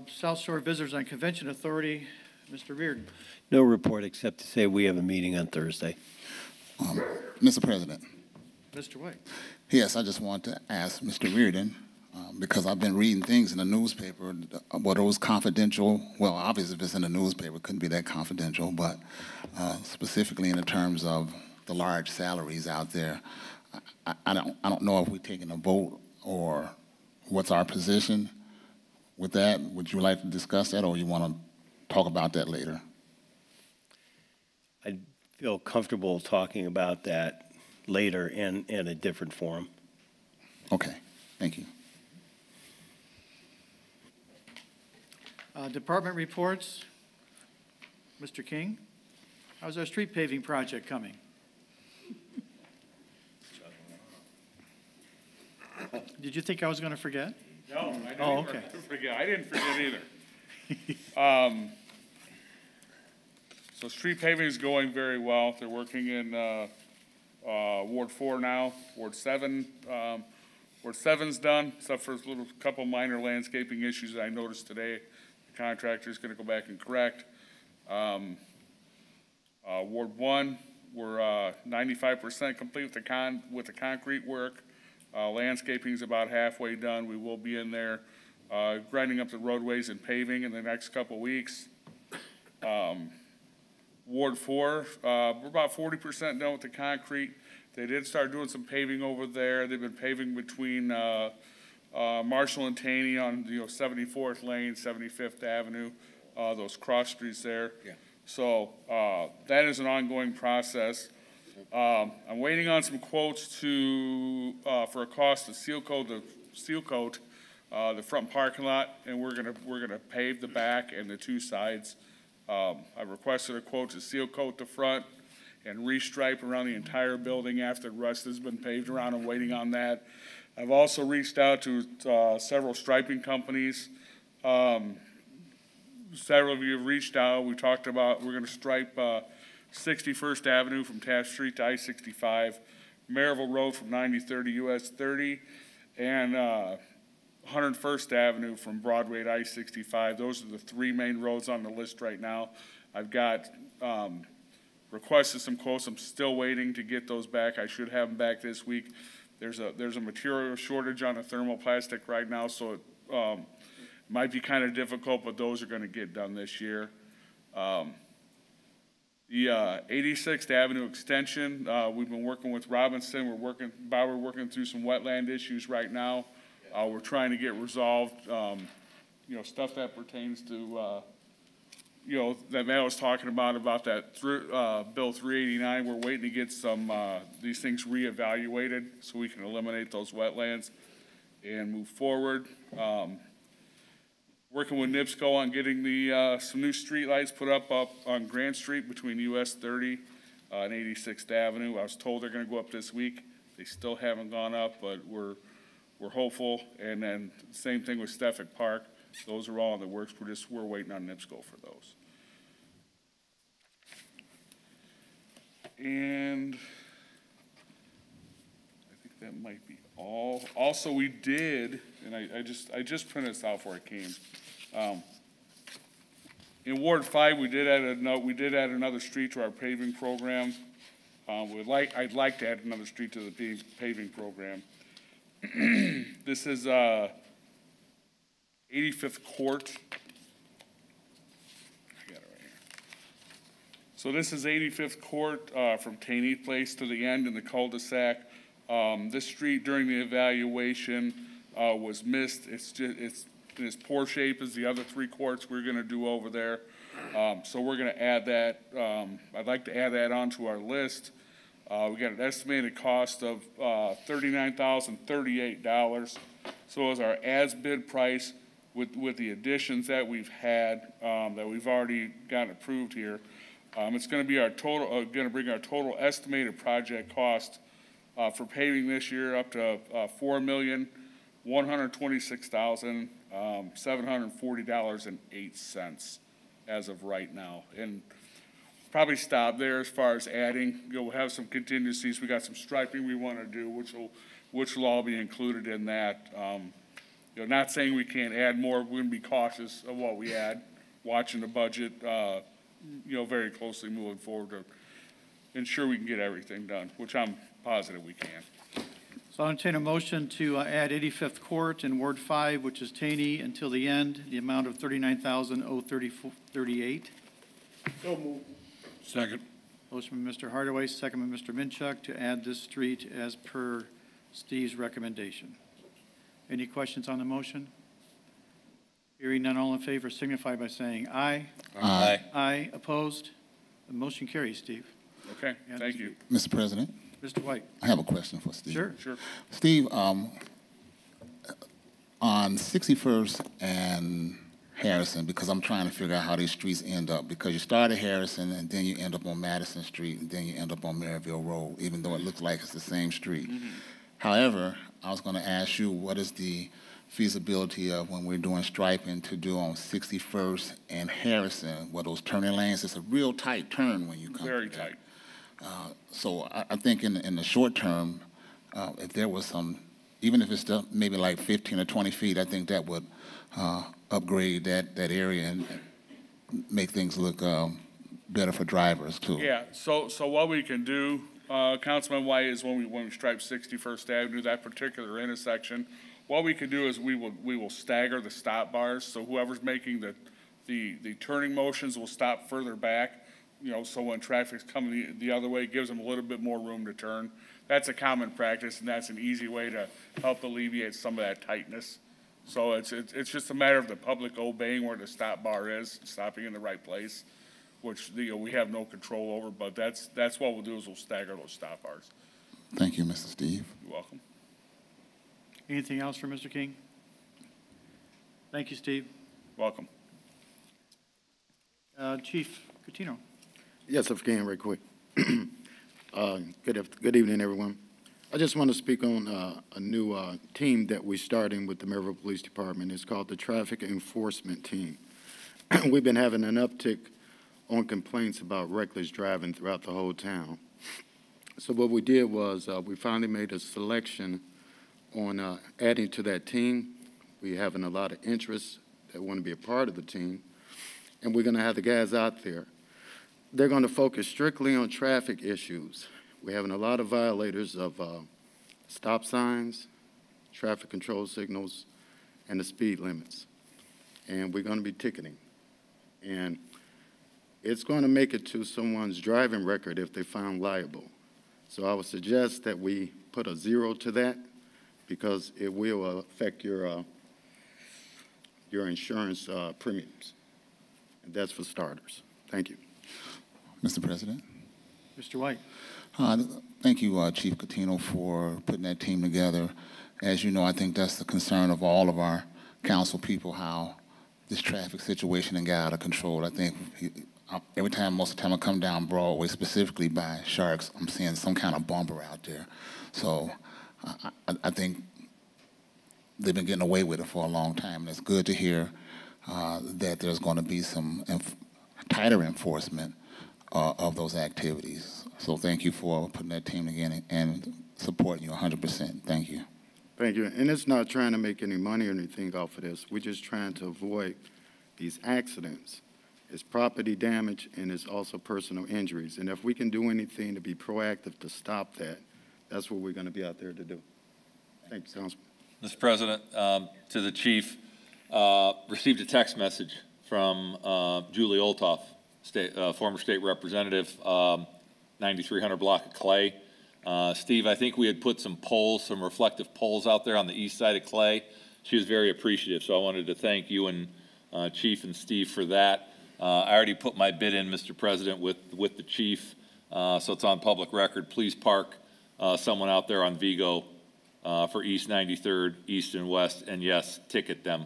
South Shore Visitors and Convention Authority, Mr. Reardon. No report except to say we have a meeting on Thursday. Mr. President. Mr. White. Yes, I just want to ask Mr. Reardon, because I've been reading things in the newspaper, what those confidential, well, obviously if it's in the newspaper, it couldn't be that confidential, but specifically in the terms of the large salaries out there, I don't know if we're taking a vote or what's our position with that. Would you like to discuss that, or you want to talk about that later? I feel comfortable talking about that later in a different forum. Okay, thank you. Department reports. Mr. King, how's our street paving project coming? Did you think I was going to forget? No, I didn't okay. forget. I didn't forget either. So street paving is going very well. They're working in Ward 4 now. Ward 7, Ward 7's done, except for a couple minor landscaping issues that I noticed today. The contractor's going to go back and correct. Ward 1, we're 95% complete with the concrete work. Landscaping's about halfway done. We will be in there grinding up the roadways and paving in the next couple weeks. Ward 4, we're about 40% done with the concrete. They did start doing some paving over there. They've been paving between Marshall and Taney on 74th Lane, 75th Avenue, those cross streets there. Yeah. So that is an ongoing process. I'm waiting on some quotes for a cost to seal coat the front parking lot, and we're gonna pave the back and the two sides. I requested a quote to seal coat the front and restripe around the entire building after the rest has been paved around. I'm waiting on that. I've also reached out to several striping companies. Several of you have reached out. We talked about we're going to stripe 61st Avenue from Taft Street to I-65, Merrillville Road from 9030 US 30, and 101st Avenue from Broadway to I-65. Those are the three main roads on the list right now. I've got requested some quotes. I'm still waiting to get those back. I should have them back this week. There's a material shortage on the thermoplastic right now, so it might be kind of difficult, but those are going to get done this year. The 86th Avenue extension, we've been working with Robinson. We're working through some wetland issues right now. We're trying to get resolved, stuff that pertains to, that Matt was talking about that Bill 389. We're waiting to get some these things reevaluated so we can eliminate those wetlands. and move forward. Working with NIPSCO on getting the, some new streetlights put up on Grant Street between US 30 and 86th Avenue. I was told they're gonna go up this week. They still haven't gone up, but we're hopeful. And then same thing with Steffick Park. Those are all in the works. We're waiting on NIPSCO for those. And I think that might be all. Also, we did, and I just printed this out before I came. In Ward 5, we did add another street to our paving program. I'd like to add another street to the paving program. This is 85th Court. I got it right here. So this is 85th Court from Taney Place to the end in the cul-de-sac. This street during the evaluation was missed. It's in as poor shape as the other 3 courts we're going to do over there. So we're going to add that. I'd like to add that onto our list. We got an estimated cost of $39,038. So as our as-bid price with the additions that we've had, that we've already gotten approved here, it's going to be our total. Going to bring our total estimated project cost for paving this year up to $4,126,740.08 as of right now, and probably stop there as far as adding. We'll have some contingencies. We got some striping we want to do, which will all be included in that. Not saying we can't add more. We're going to be cautious of what we add, watching the budget, very closely moving forward to ensure we can get everything done, which I'm positive we can. So I'll entertain a motion to add 85th Court in Ward 5, which is Taney, until the end, the amount of $39,038. So moved. Second. Motion by Mr. Hardaway, second by Mr. Minchuk, to add this street as per Steve's recommendation. Any questions on the motion? Hearing none, all in favor signify by saying aye. Aye. Aye. Opposed? The motion carries, Steve. Okay, thank you. Mr. President, Mr. White. I have a question for Steve. Sure. Steve, on 61st and Harrison, because I'm trying to figure out how these streets end up, because you start at Harrison and then you end up on Madison Street and then you end up on Merrillville Road, even though it looks like it's the same street. However, I was going to ask you, what is the feasibility of when we're doing striping to do on 61st and Harrison, where those turning lanes, it's a real tight turn when you come. Very tight. So I think in the short term, if there was some, even if it's still maybe like 15 or 20 feet, I think that would upgrade that area and make things look better for drivers too. Yeah, so what we can do, Councilman White, is when we stripe 61st Avenue, that particular intersection, what we can do is we will stagger the stop bars, so whoever's making the turning motions will stop further back, so when traffic's coming the other way, it gives them a little bit more room to turn. That's a common practice, and that's an easy way to help alleviate some of that tightness. So it's just a matter of the public obeying where the stop bar is, stopping in the right place, which we have no control over, but that's what we'll do, is we'll stagger those stop bars. Thank you, Mr. Steve. You're welcome. Anything else for Mr. King? Thank you, Steve. Welcome. Chief Coutinho. Yes, if I can, right quick. Good evening, everyone. I just want to speak on a new team that we're starting with the Merrillville Police Department. It's called the Traffic Enforcement Team. We've been having an uptick on complaints about reckless driving throughout the whole town. So what we did was we finally made a selection on adding to that team. We're having a lot of interest that want to be a part of the team, and we're going to have the guys out there. They're going to focus strictly on traffic issues. We're having a lot of violators of stop signs, traffic control signals, and the speed limits. And we're going to be ticketing. And it's going to make it to someone's driving record if they're found liable. So I would suggest that we put a 0 to that, because it will affect your insurance premiums. And that's for starters. Thank you. Mr. President? Mr. White. Thank you, Chief Catino, for putting that team together. As you know, I think that's the concern of all of our council people, how this traffic situation and got out of control. I think most of the time I come down Broadway, specifically by Sharks, I'm seeing some kind of bumper out there. So I think they've been getting away with it for a long time. And it's good to hear that there's going to be some tighter enforcement of those activities. So thank you for putting that team together and supporting you 100%. Thank you. Thank you. And it's not trying to make any money or anything off of this. We're just trying to avoid these accidents. It's property damage and it's also personal injuries. And if we can do anything to be proactive to stop that, that's what we're going to be out there to do. Thank you, Councilman. Mr. President, to the chief, received a text message from Julie Olthoff, former state representative, 9300 block of Clay. Steve, I think we had put some poles, some reflective poles out there on the east side of Clay. She was very appreciative, so I wanted to thank you and Chief and Steve for that. I already put my bid in, Mr. President, with the chief, so it's on public record. Please park someone out there on Vigo for East 93rd, East and West, and yes, ticket them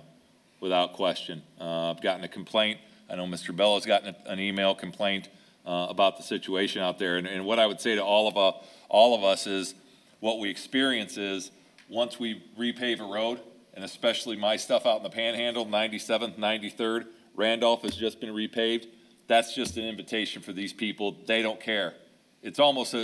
without question. I've gotten a complaint. I know Mr. Bella's gotten an email complaint about the situation out there. And what I would say to all of us is what we experience is once we repave a road, and especially my stuff out in the Panhandle, 97th, 93rd, Randolph has just been repaved. That's just an invitation for these people. They don't care. It's almost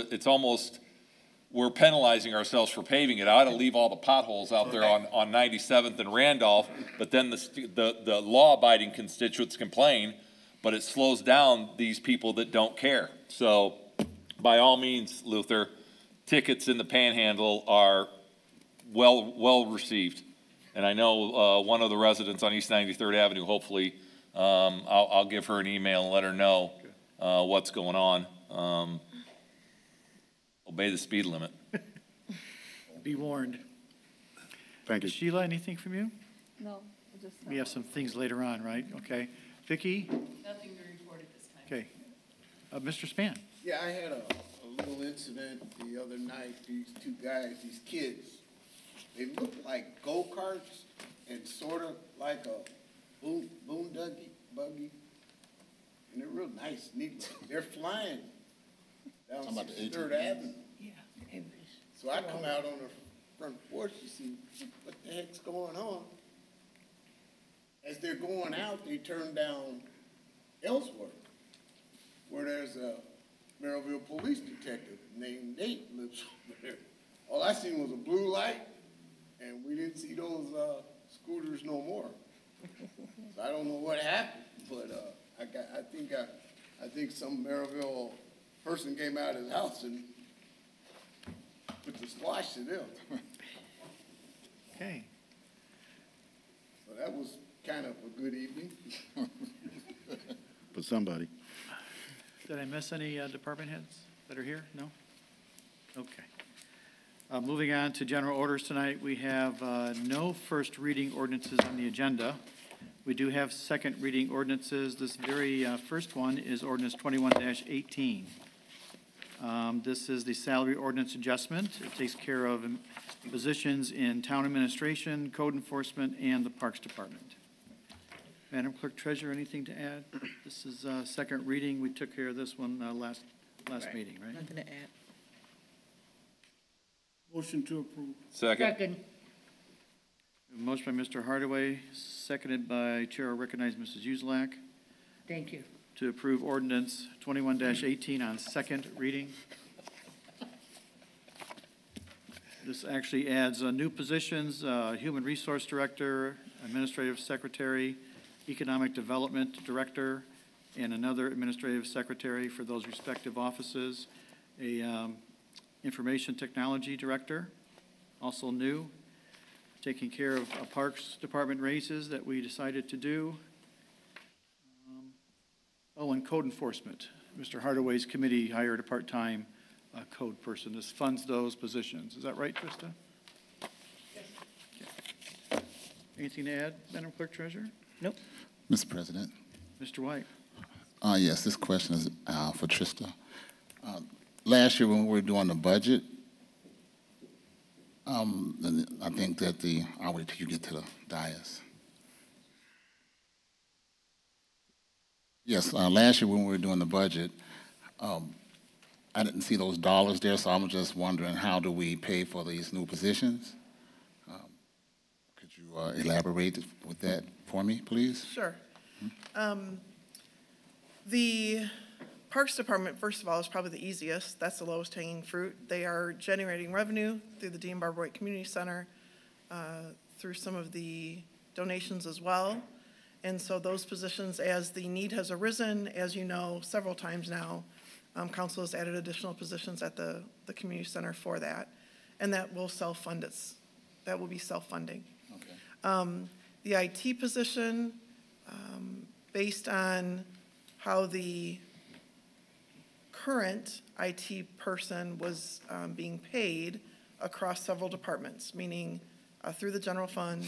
we're penalizing ourselves for paving it. I ought to leave all the potholes out there on 97th and Randolph, but then the law-abiding constituents complain, but it slows down these people that don't care. So by all means, Luther, tickets in the Panhandle are well received. And I know one of the residents on East 93rd Avenue, hopefully, I'll give her an email and let her know what's going on. Obey the speed limit. Be warned. Thank you. Sheila, anything from you? No, just. We have some things later on, right? Okay. Vicki? Nothing to report at this time. Okay. Mr. Span? Yeah, I had a little incident the other night. These two guys, these kids, they look like go-karts and sort of like a buggy. And they're real nice, neat. They're flying down 3rd Avenue. Yeah. So I come out on the front porch to see what the heck's going on. As they're going out, they turn down Ellsworth, where there's a Merrillville police detective named Nate lives over there. All I seen was a blue light, and we didn't see those scooters no more. So I don't know what happened, but I think some Merrillville person came out of his house and put the squash to them. Okay. So that was kind of a good evening. For somebody. Did I miss any department heads that are here? No? Okay. Moving on to general orders tonight, we have no first reading ordinances on the agenda. We do have second reading ordinances. This very first one is ordinance 21-18. This is the salary ordinance adjustment. It takes care of positions in town administration, code enforcement, and the Parks Department. Madam Clerk Treasurer, anything to add? This is second reading. We took care of this one last meeting, right? Nothing to add. Motion to approve. Second. Motion by Mr. Hardaway, seconded by Chair will recognize Mrs. Uzelak, Thank you. to approve ordinance 21-18 on second reading. This actually adds new positions, Human Resource Director, Administrative Secretary, Economic Development Director, and another Administrative Secretary for those respective offices, a Information Technology Director, also new, taking care of Parks Department raises that we decided to do. And code enforcement. Mr. Hardaway's committee hired a part-time code person. This funds those positions. Is that right, Trista? Yes. Okay. Anything to add, Madam Clerk Treasurer? Nope. Mr. President. Mr. White. Yes, this question is for Trista. last year when we were doing the budget, and I think that I'll wait till you get to the dais. Yes, last year when we were doing the budget, I didn't see those dollars there, so I'm just wondering, how do we pay for these new positions? Could you elaborate with that for me, please? Sure. The Parks Department, first of all, is probably the easiest. That's the lowest hanging fruit. They are generating revenue through the Dean Barbara White Community Center, through some of the donations as well. And so those positions, as the need has arisen, as you know, several times now, council has added additional positions at the community center for that. And that will self-fund that will be self-funding. Okay. The IT position, based on how the current IT person was being paid across several departments, meaning through the general fund,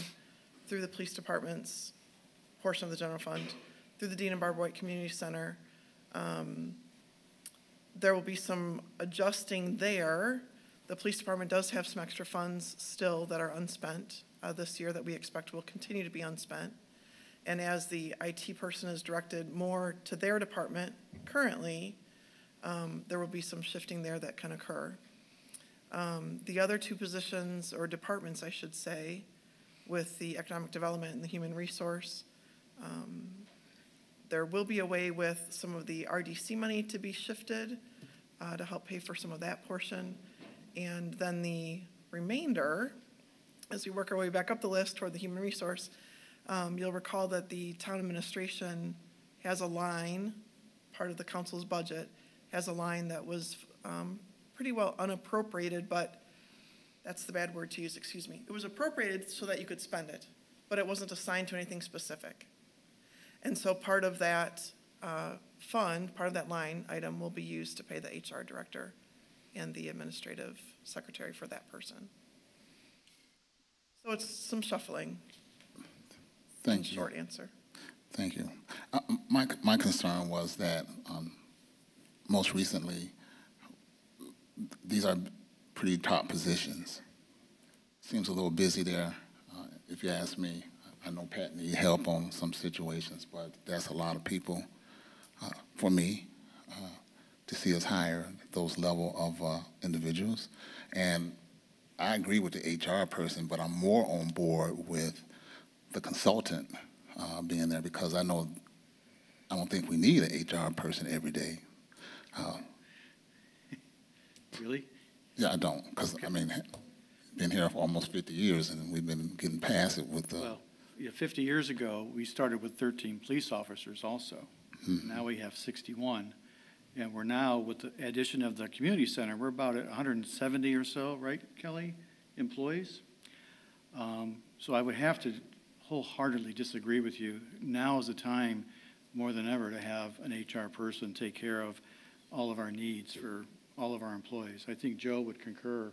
through the police department's portion of the general fund, through the Dean and Barbara White Community Center. There will be some adjusting there. The police department does have some extra funds still that are unspent this year that we expect will continue to be unspent. And as the IT person is directed more to their department currently, there will be some shifting there that can occur. The other two positions, or departments, I should say, with the economic development and the human resource, there will be a way with some of the RDC money to be shifted to help pay for some of that portion. And then the remainder, as we work our way back up the list toward the human resource, you'll recall that the town administration has a line, part of the council's budget, has a line that was pretty well unappropriated, but that's the bad word to use, excuse me. It was appropriated so that you could spend it, but it wasn't assigned to anything specific. And so part of that fund, part of that line item will be used to pay the HR director and the administrative secretary for that person. So it's some shuffling. Thank you. Short answer. Thank you. My concern was that most recently, these are pretty top positions. Seems a little busy there, if you ask me. I know Pat needs help on some situations, but that's a lot of people for me to see us hire those level of individuals. And I agree with the HR person, but I'm more on board with the consultant being there, because I don't think we need an HR person every day. Really? Yeah, I don't, because I mean, been here for almost 50 years, and we've been getting past it with the. Well, yeah, 50 years ago, we started with 13 police officers also. Mm-hmm. Now we have 61. And we're now, with the addition of the community center, we're about at 170 or so, right, Kelly, employees? So I would have to wholeheartedly disagree with you. Now is the time, more than ever, to have an HR person take care of all of our needs for all of our employees. I think Joe would concur.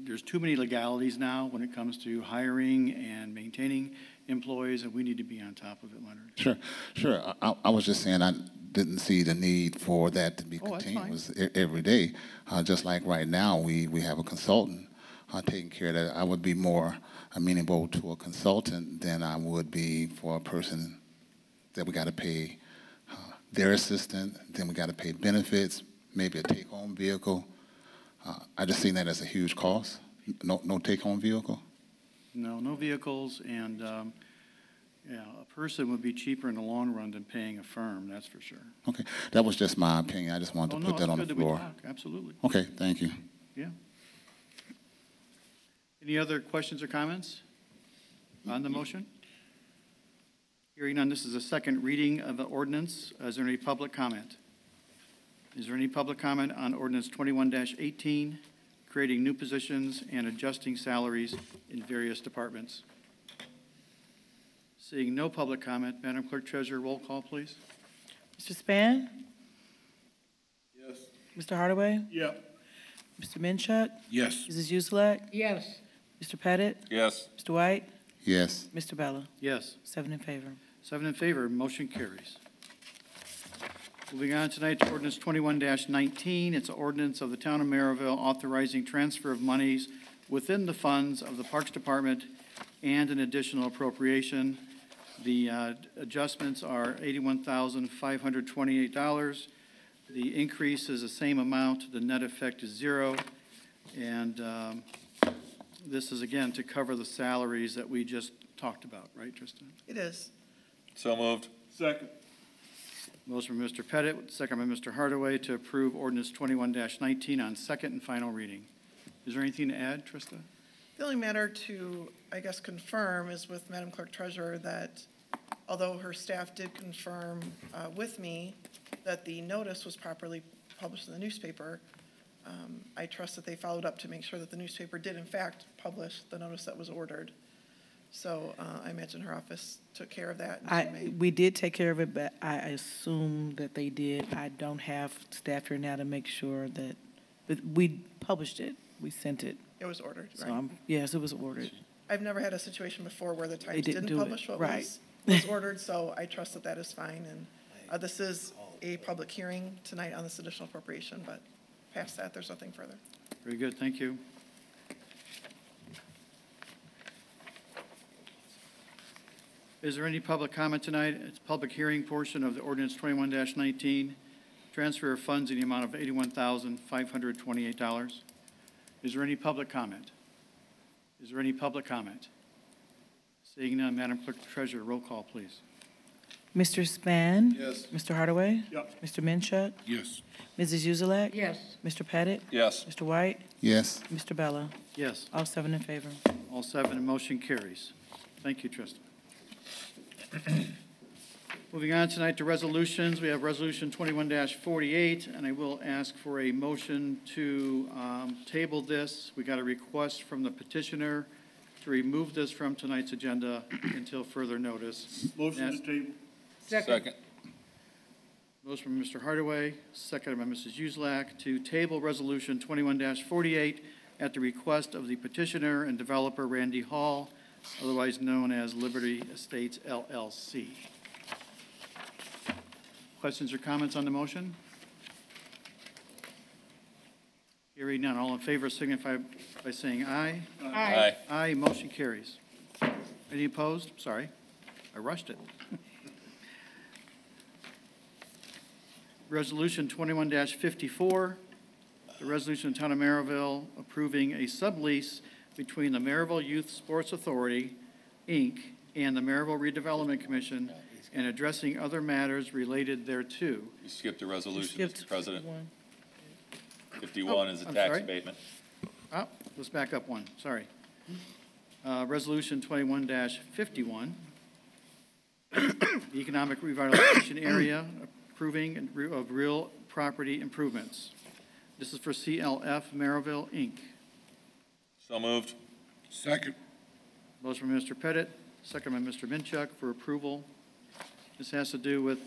There's too many legalities now when it comes to hiring and maintaining employees, and we need to be on top of it, Leonard. Sure. I was just saying I didn't see the need for that to be continuous every day. Just like right now, we have a consultant taking care of that. I would be more amenable to a consultant than I would be for a person that we got to pay their assistant, then we got to pay benefits, maybe a take-home vehicle. I just seen that as a huge cost. No take-home vehicle? No vehicles, and a person would be cheaper in the long run than paying a firm, that's for sure. Okay, that was just my opinion. I just wanted to put that on the floor. That we talk. Absolutely. Okay, thank you. Yeah. Any other questions or comments on the motion? Hearing none, this is a second reading of the ordinance. Is there any public comment? Is there any public comment on ordinance 21-18, creating new positions and adjusting salaries in various departments? Seeing no public comment, Madam Clerk Treasurer, roll call, please. Mr. Span? Yes. Mr. Hardaway? Yep. Mr. Minchuk? Yes. Mrs. Uselak? Yes. Mr. Pettit? Yes. Mr. White? Yes. Mr. Bella? Yes. 7 in favor. 7 in favor, motion carries. Moving on tonight to ordinance 21-19. It's an ordinance of the town of Merrillville authorizing transfer of monies within the funds of the Parks Department and an additional appropriation. The adjustments are $81,528. The increase is the same amount. The net effect is zero. And this is, again, to cover the salaries that we just talked about, right, Tristan? It is. So moved. Second. Motion by Mr. Pettit, second by Mr. Hardaway to approve ordinance 21-19 on second and final reading. Is there anything to add, Trista? The only matter to, I guess, confirm is with Madam Clerk Treasurer that although her staff did confirm with me that the notice was properly published in the newspaper, I trust that they followed up to make sure that the newspaper did in fact publish the notice that was ordered. So I imagine her office took care of that. And she may- We did take care of it, but I assume that they did. I don't have staff here now to make sure that, but we published it. We sent it. It was ordered, So, right? yes, it was ordered. I've never had a situation before where the Times didn't didn't do it, publish what right. was ordered, so I trust that that is fine. And this is a public hearing tonight on this additional appropriation, but past that, there's nothing further. Very good, thank you. Is there any public comment tonight? It's public hearing portion of the ordinance 21-19, transfer of funds in the amount of $81,528. Is there any public comment? Is there any public comment? Seeing none, Madam Clerk Treasurer, roll call, please. Mr. Span? Yes. Mr. Hardaway? Yep. Mr. Minchuk? Yes. Mrs. Uzelak? Yes. Mr. Pettit? Yes. Mr. White? Yes. Mr. Bella? Yes, All seven in favor. all seven, and motion carries. Thank you, Tristan. Moving on tonight to resolutions, we have Resolution 21-48, and I will ask for a motion to table this. We got a request from the petitioner to remove this from tonight's agenda until further notice. Motion to table. Second. Motion from Mr. Hardaway, seconded by Mrs. Uselak, to table Resolution 21-48 at the request of the petitioner and developer Randy Hall, otherwise known as Liberty Estates LLC. Questions or comments on the motion? Hearing none, all in favor signify by saying aye. Aye. Aye, motion carries. Any opposed? Sorry, I rushed it. Resolution 21-54, the resolution of the Town of Merrillville approving a sublease between the Merrillville Youth Sports Authority, Inc., and the Merrillville Redevelopment Commission, and addressing other matters related thereto. You skipped a resolution, Skipped Mr. President. one. 51 is a I'm tax sorry. abatement. Oh, let's back up one, sorry. Resolution 21-51, the Economic Revitalization Area, approving of real property improvements. This is for CLF Merrillville, Inc. So moved. Second. Motion by Mr. Pettit, second by Mr. Minchuk for approval. This has to do with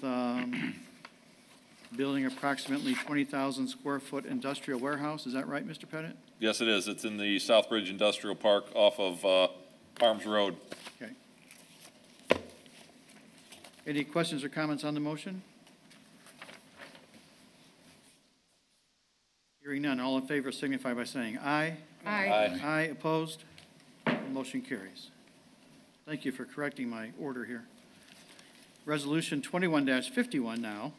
building approximately 20,000 square foot industrial warehouse. Is that right, Mr. Pettit? Yes, it is. It's in the Southbridge Industrial Park off of Farms Road. Okay. Any questions or comments on the motion? Hearing none, all in favor signify by saying aye. Aye. Aye, opposed? Motion carries. Thank you for correcting my order here. Resolution 21-51 now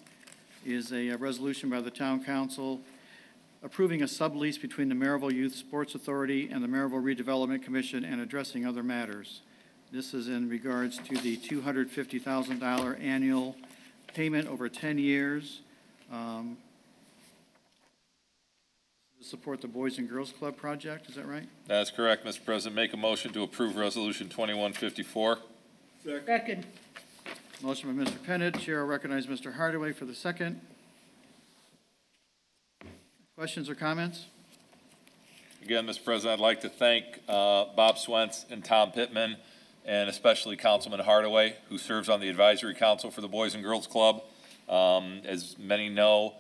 is a resolution by the Town Council approving a sublease between the Merrillville Youth Sports Authority and the Merrillville Redevelopment Commission and addressing other matters. This is in regards to the $250,000 annual payment over 10 years. To support the Boys and Girls Club project, is that right? That's correct, Mr. President. Make a motion to approve Resolution 2154. Second. Motion by Mr. Pettit. Chair will recognize Mr. Hardaway for the second. Questions or comments? Again, Mr. President, I'd like to thank Bob Swentz and Tom Pittman, and especially Councilman Hardaway, who serves on the Advisory Council for the Boys and Girls Club. As many know,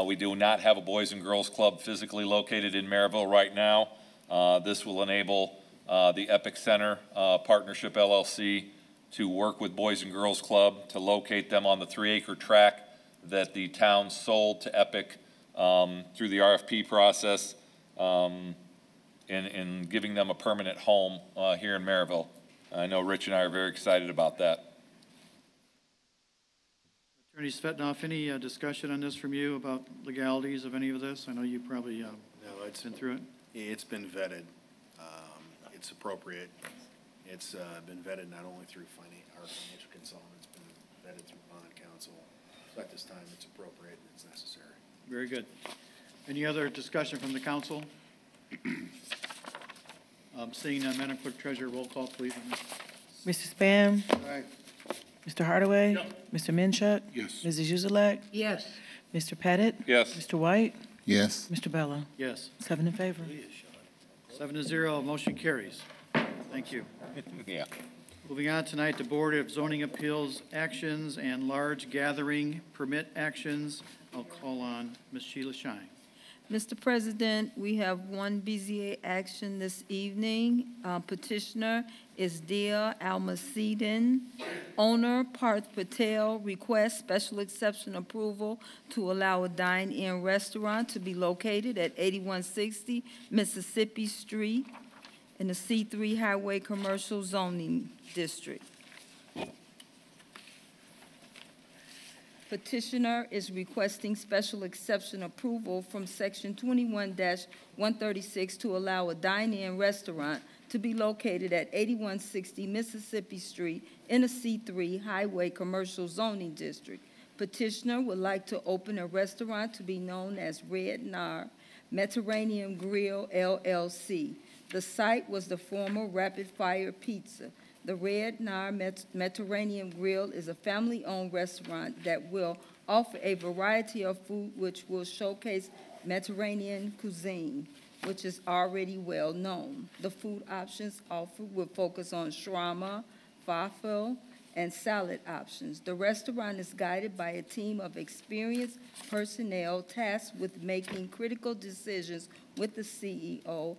we do not have a Boys and Girls Club physically located in Merrillville right now. This will enable the Epic Center Partnership LLC to work with Boys and Girls Club to locate them on the 3-acre tract that the town sold to Epic through the RFP process, and giving them a permanent home here in Merrillville. I know Rich and I are very excited about that. Attorney Svetnoff, any discussion on this from you about legalities of any of this? I know you probably No, it's been through it. It's been vetted. It's appropriate. It's been vetted not only through our financial consultant, it's been vetted through bond counsel. So at this time, it's appropriate and it's necessary. Very good. Any other discussion from the council? Seeing none, Madam Clerk Treasurer, roll call, please. Mr. Span? Aye. Mr. Hardaway? Mr. Minchuk? Yes. Mrs. Uzelak? Yes. Mr. Pettit? Yes. Mr. White? Yes. Mr. Bella? Yes. 7 in favor. 7-0, motion carries. Thank you. Yeah. Moving on tonight, the Board of Zoning Appeals actions and large gathering permit actions. I'll call on Ms. Sheila Shine. Mr. President, we have one BZA action this evening. Petitioner is Dia Almaceddin. Owner Parth Patel requests special exception approval to allow a dine-in restaurant to be located at 8160 Mississippi Street in the C3 Highway Commercial Zoning District. Petitioner is requesting special exception approval from Section 21-136 to allow a dine-in restaurant to be located at 8160 Mississippi Street in a C3 Highway Commercial Zoning District. Petitioner would like to open a restaurant to be known as Red Nar Mediterranean Grill, LLC. The site was the former Rapid Fire Pizza. The Red Nar Mediterranean Grill is a family-owned restaurant that will offer a variety of food which will showcase Mediterranean cuisine, which is already well known. The food options offered will focus on shawarma, falafel, and salad options. The restaurant is guided by a team of experienced personnel tasked with making critical decisions with the CEO,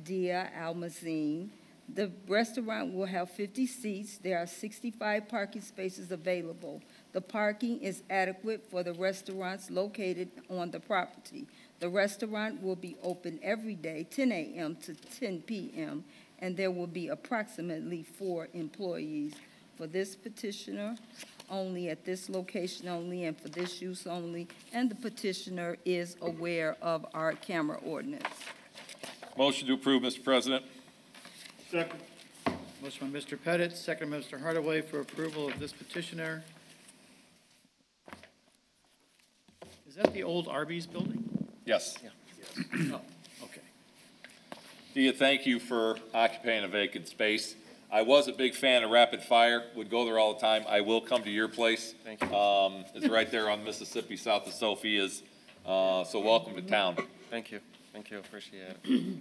Dia Almaceddin. The restaurant will have 50 seats. There are 65 parking spaces available. The parking is adequate for the restaurants located on the property. The restaurant will be open every day, 10 a.m. to 10 p.m., and there will be approximately 4 employees. For this petitioner only, at this location only, and for this use only, and the petitioner is aware of our camera ordinance. Motion to approve, Mr. President. Second. Motion by Mr. Pettit, second by Mr. Hardaway for approval of this petitioner. Is that the old Arby's building? Yes. Oh, okay. Dia, thank you for occupying a vacant space. I was a big fan of Rapid Fire, would go there all the time. I will come to your place. Thank you. It's right there on Mississippi, south of Sophia's. So welcome to town. Thank you. Thank you. Appreciate it.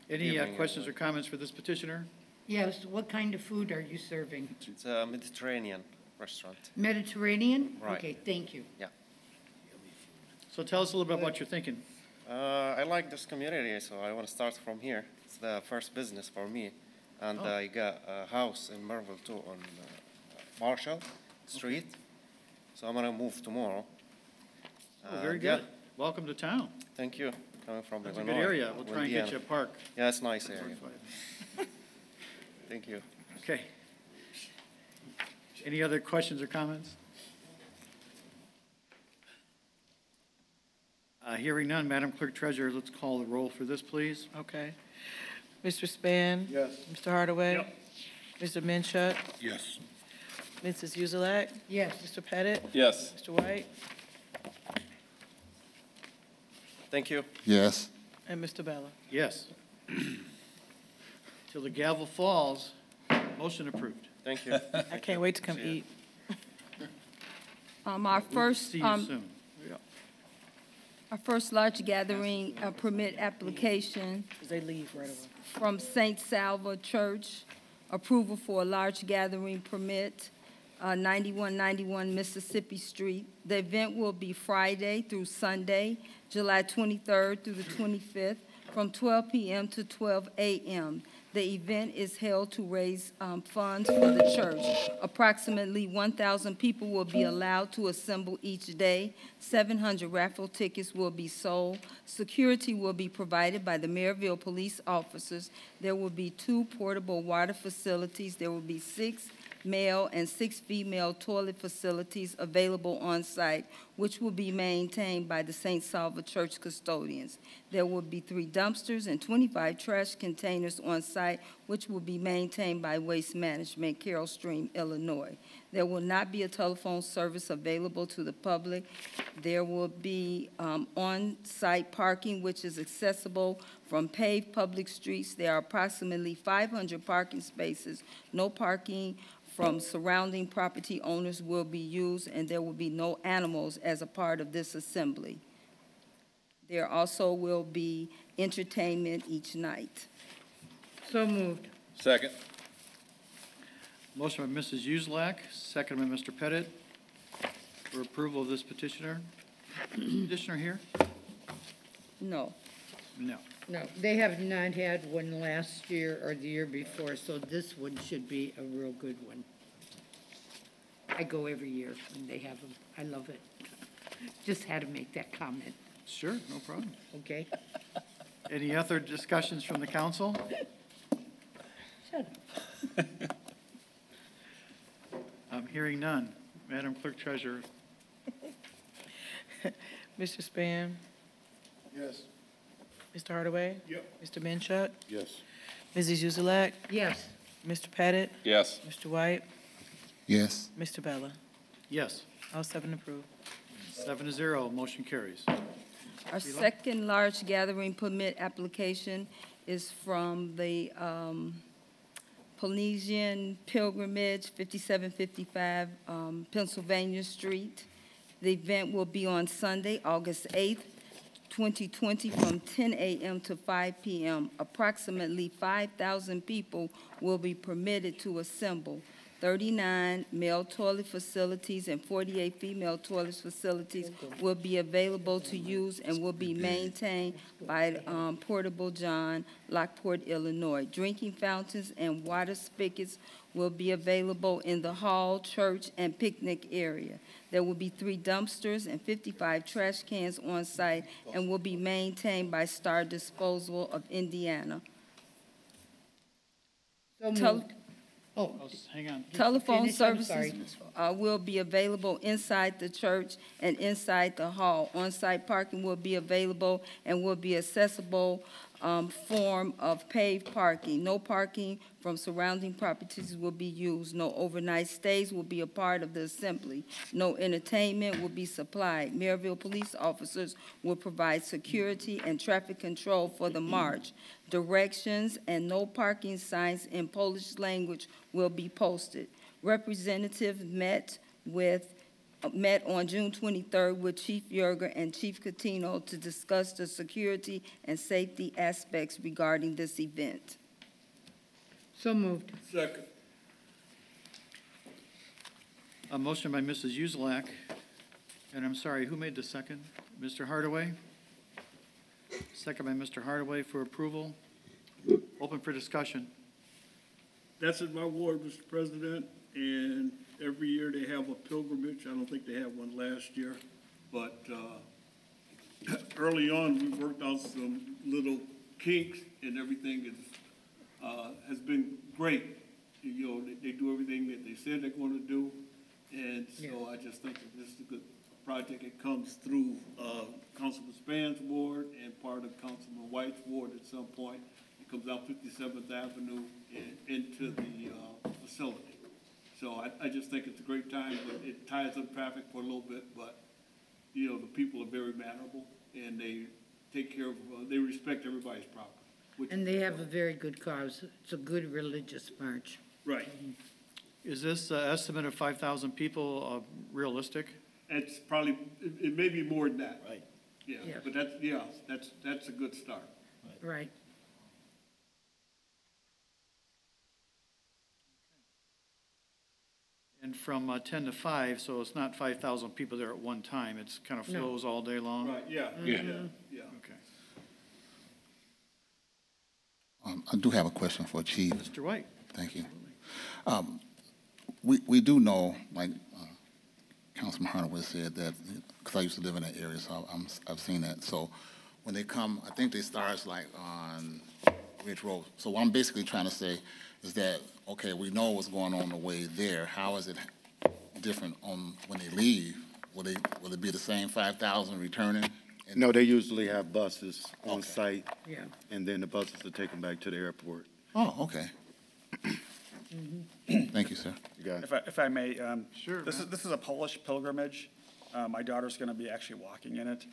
Any questions or comments for this petitioner? Yes, what kind of food are you serving? It's a Mediterranean restaurant. Mediterranean? Right. Okay, thank you. Yeah. So tell us a little bit about what you're thinking. I like this community, so I want to start from here. It's the first business for me. And I got a house in Merrillville too on Marshall Street. So I'm going to move tomorrow. Oh, very good. Yeah. Welcome to town. Thank you. Coming from That's a Illinois. good area. We'll try and get you a park. Yeah, it's a nice area. Thank you. Okay. Any other questions or comments? Hearing none, Madam Clerk Treasurer, let's call the roll for this, please. Okay. Mr. Span? Yes. Mr. Hardaway? Mr. Minchuk? Yes. Mrs. Uzelak? Yes. Mr. Pettit? Yes. Mr. White? Thank you. Yes. And Mr. Bella? Yes. Till the gavel falls, motion approved. Thank you. I can't wait to come eat. Our first, See you soon. our first large gathering permit application They leave right away. from St. Salva Church, approval for a large gathering permit, 9191 Mississippi Street. The event will be Friday through Sunday, July 23rd through the 25th, from 12 p.m. to 12 a.m. The event is held to raise funds for the church. Approximately 1,000 people will be allowed to assemble each day. 700 raffle tickets will be sold. Security will be provided by the Merrillville police officers. There will be 2 portable water facilities. There will be 6 male and 6 female toilet facilities available on site, which will be maintained by the St. Salva Church custodians. There will be 3 dumpsters and 25 trash containers on site, which will be maintained by Waste Management, Carroll Stream, Illinois. There will not be a telephone service available to the public. There will be on-site parking, which is accessible from paved public streets. There are approximately 500 parking spaces. No parking from surrounding property owners will be used, and there will be no animals as a part of this assembly. There also will be entertainment each night. So moved. Second. Motion by Mrs. Uselak, second by Mr. Pettit, for approval of this petitioner. Petitioner here? No. No. No, they have not had one last year or the year before, so this one should be a real good one. I go every year when they have them. I love it. Just had to make that comment. Sure, no problem. Okay? Any other discussions from the council? Shut up. I'm hearing none. Madam Clerk Treasurer. Mr. Span, Yes. Mr. Hardaway? Yep. Mr. Minchuk? Yes. Mrs. Uzelak? Yes. Mr. Pettit? Yes. Mr. White? Yes. Mr. Bella? Yes. All 7 approved. 7-0, motion carries. Our second large gathering permit application is from the Polynesian Pilgrimage, 5755 Pennsylvania Street. The event will be on Sunday, August 8th, 2020, from 10 a.m. to 5 p.m. Approximately 5,000 people will be permitted to assemble. 39 male toilet facilities and 48 female toilet facilities will be available to use and will be maintained by Portable John, Lockport, Illinois. Drinking fountains and water spigots will be available in the hall, church, and picnic area. There will be 3 dumpsters and 55 trash cans on site and will be maintained by Star Disposal of Indiana. So moved. Oh, hang on. Telephone Finish, I'm services will be available inside the church and inside the hall. On-site parking will be available and will be accessible form of paved parking. No parking from surrounding properties will be used. No overnight stays will be a part of the assembly. No entertainment will be supplied. Merrillville police officers will provide security and traffic control for the march. Directions and no parking signs in Polish language will be posted. Representatives met on June 23rd with Chief Yerger and Chief Catino to discuss the security and safety aspects regarding this event. So moved. Second. A motion by Mrs. Uselak, and I'm sorry, who made the second? Mr. Hardaway? Second by Mr. Hardaway for approval. Open for discussion. That's in my ward, Mr. President, and every year they have a pilgrimage. I don't think they had one last year, but early on, we worked out some little kinks, and everything has been great. You know, they do everything that they said they're going to do, and so I just think that this is a good project. It comes through Councilman Span's ward and part of Councilman White's ward at some point. It comes out 57th Avenue and into the facility. So I just think it's a great time, but it ties up traffic for a little bit, but, you know, the people are very mannerable, and they take care of, they respect everybody's property. And they have a very good cause. It's a good religious march. Right. Is this estimate of 5,000 people realistic? It's probably, it may be more than that. Right. Yeah, Yeah. but that's a good start. Right. And from 10 to 5, so it's not 5,000 people there at one time. It's kind of No. flows all day long? Right, yeah, Yeah. yeah, yeah. Okay. I do have a question for Chief. Mr. White? Thank you. We do know, like Councilman Hardaway said, that, because I used to live in that area, so I've seen that. So when they come, I think they start like on Ridge Road. So what I'm basically trying to say is that, okay, we know what's going on the way there. How is it different on when they leave? Will it be the same 5,000 returning? No, they usually have buses on Okay. site, Yeah. and then the buses will take them back to the airport. Oh, okay. Thank you, sir. You got it. If I may, Sure, this is a Polish pilgrimage. My daughter's going to be actually walking in it,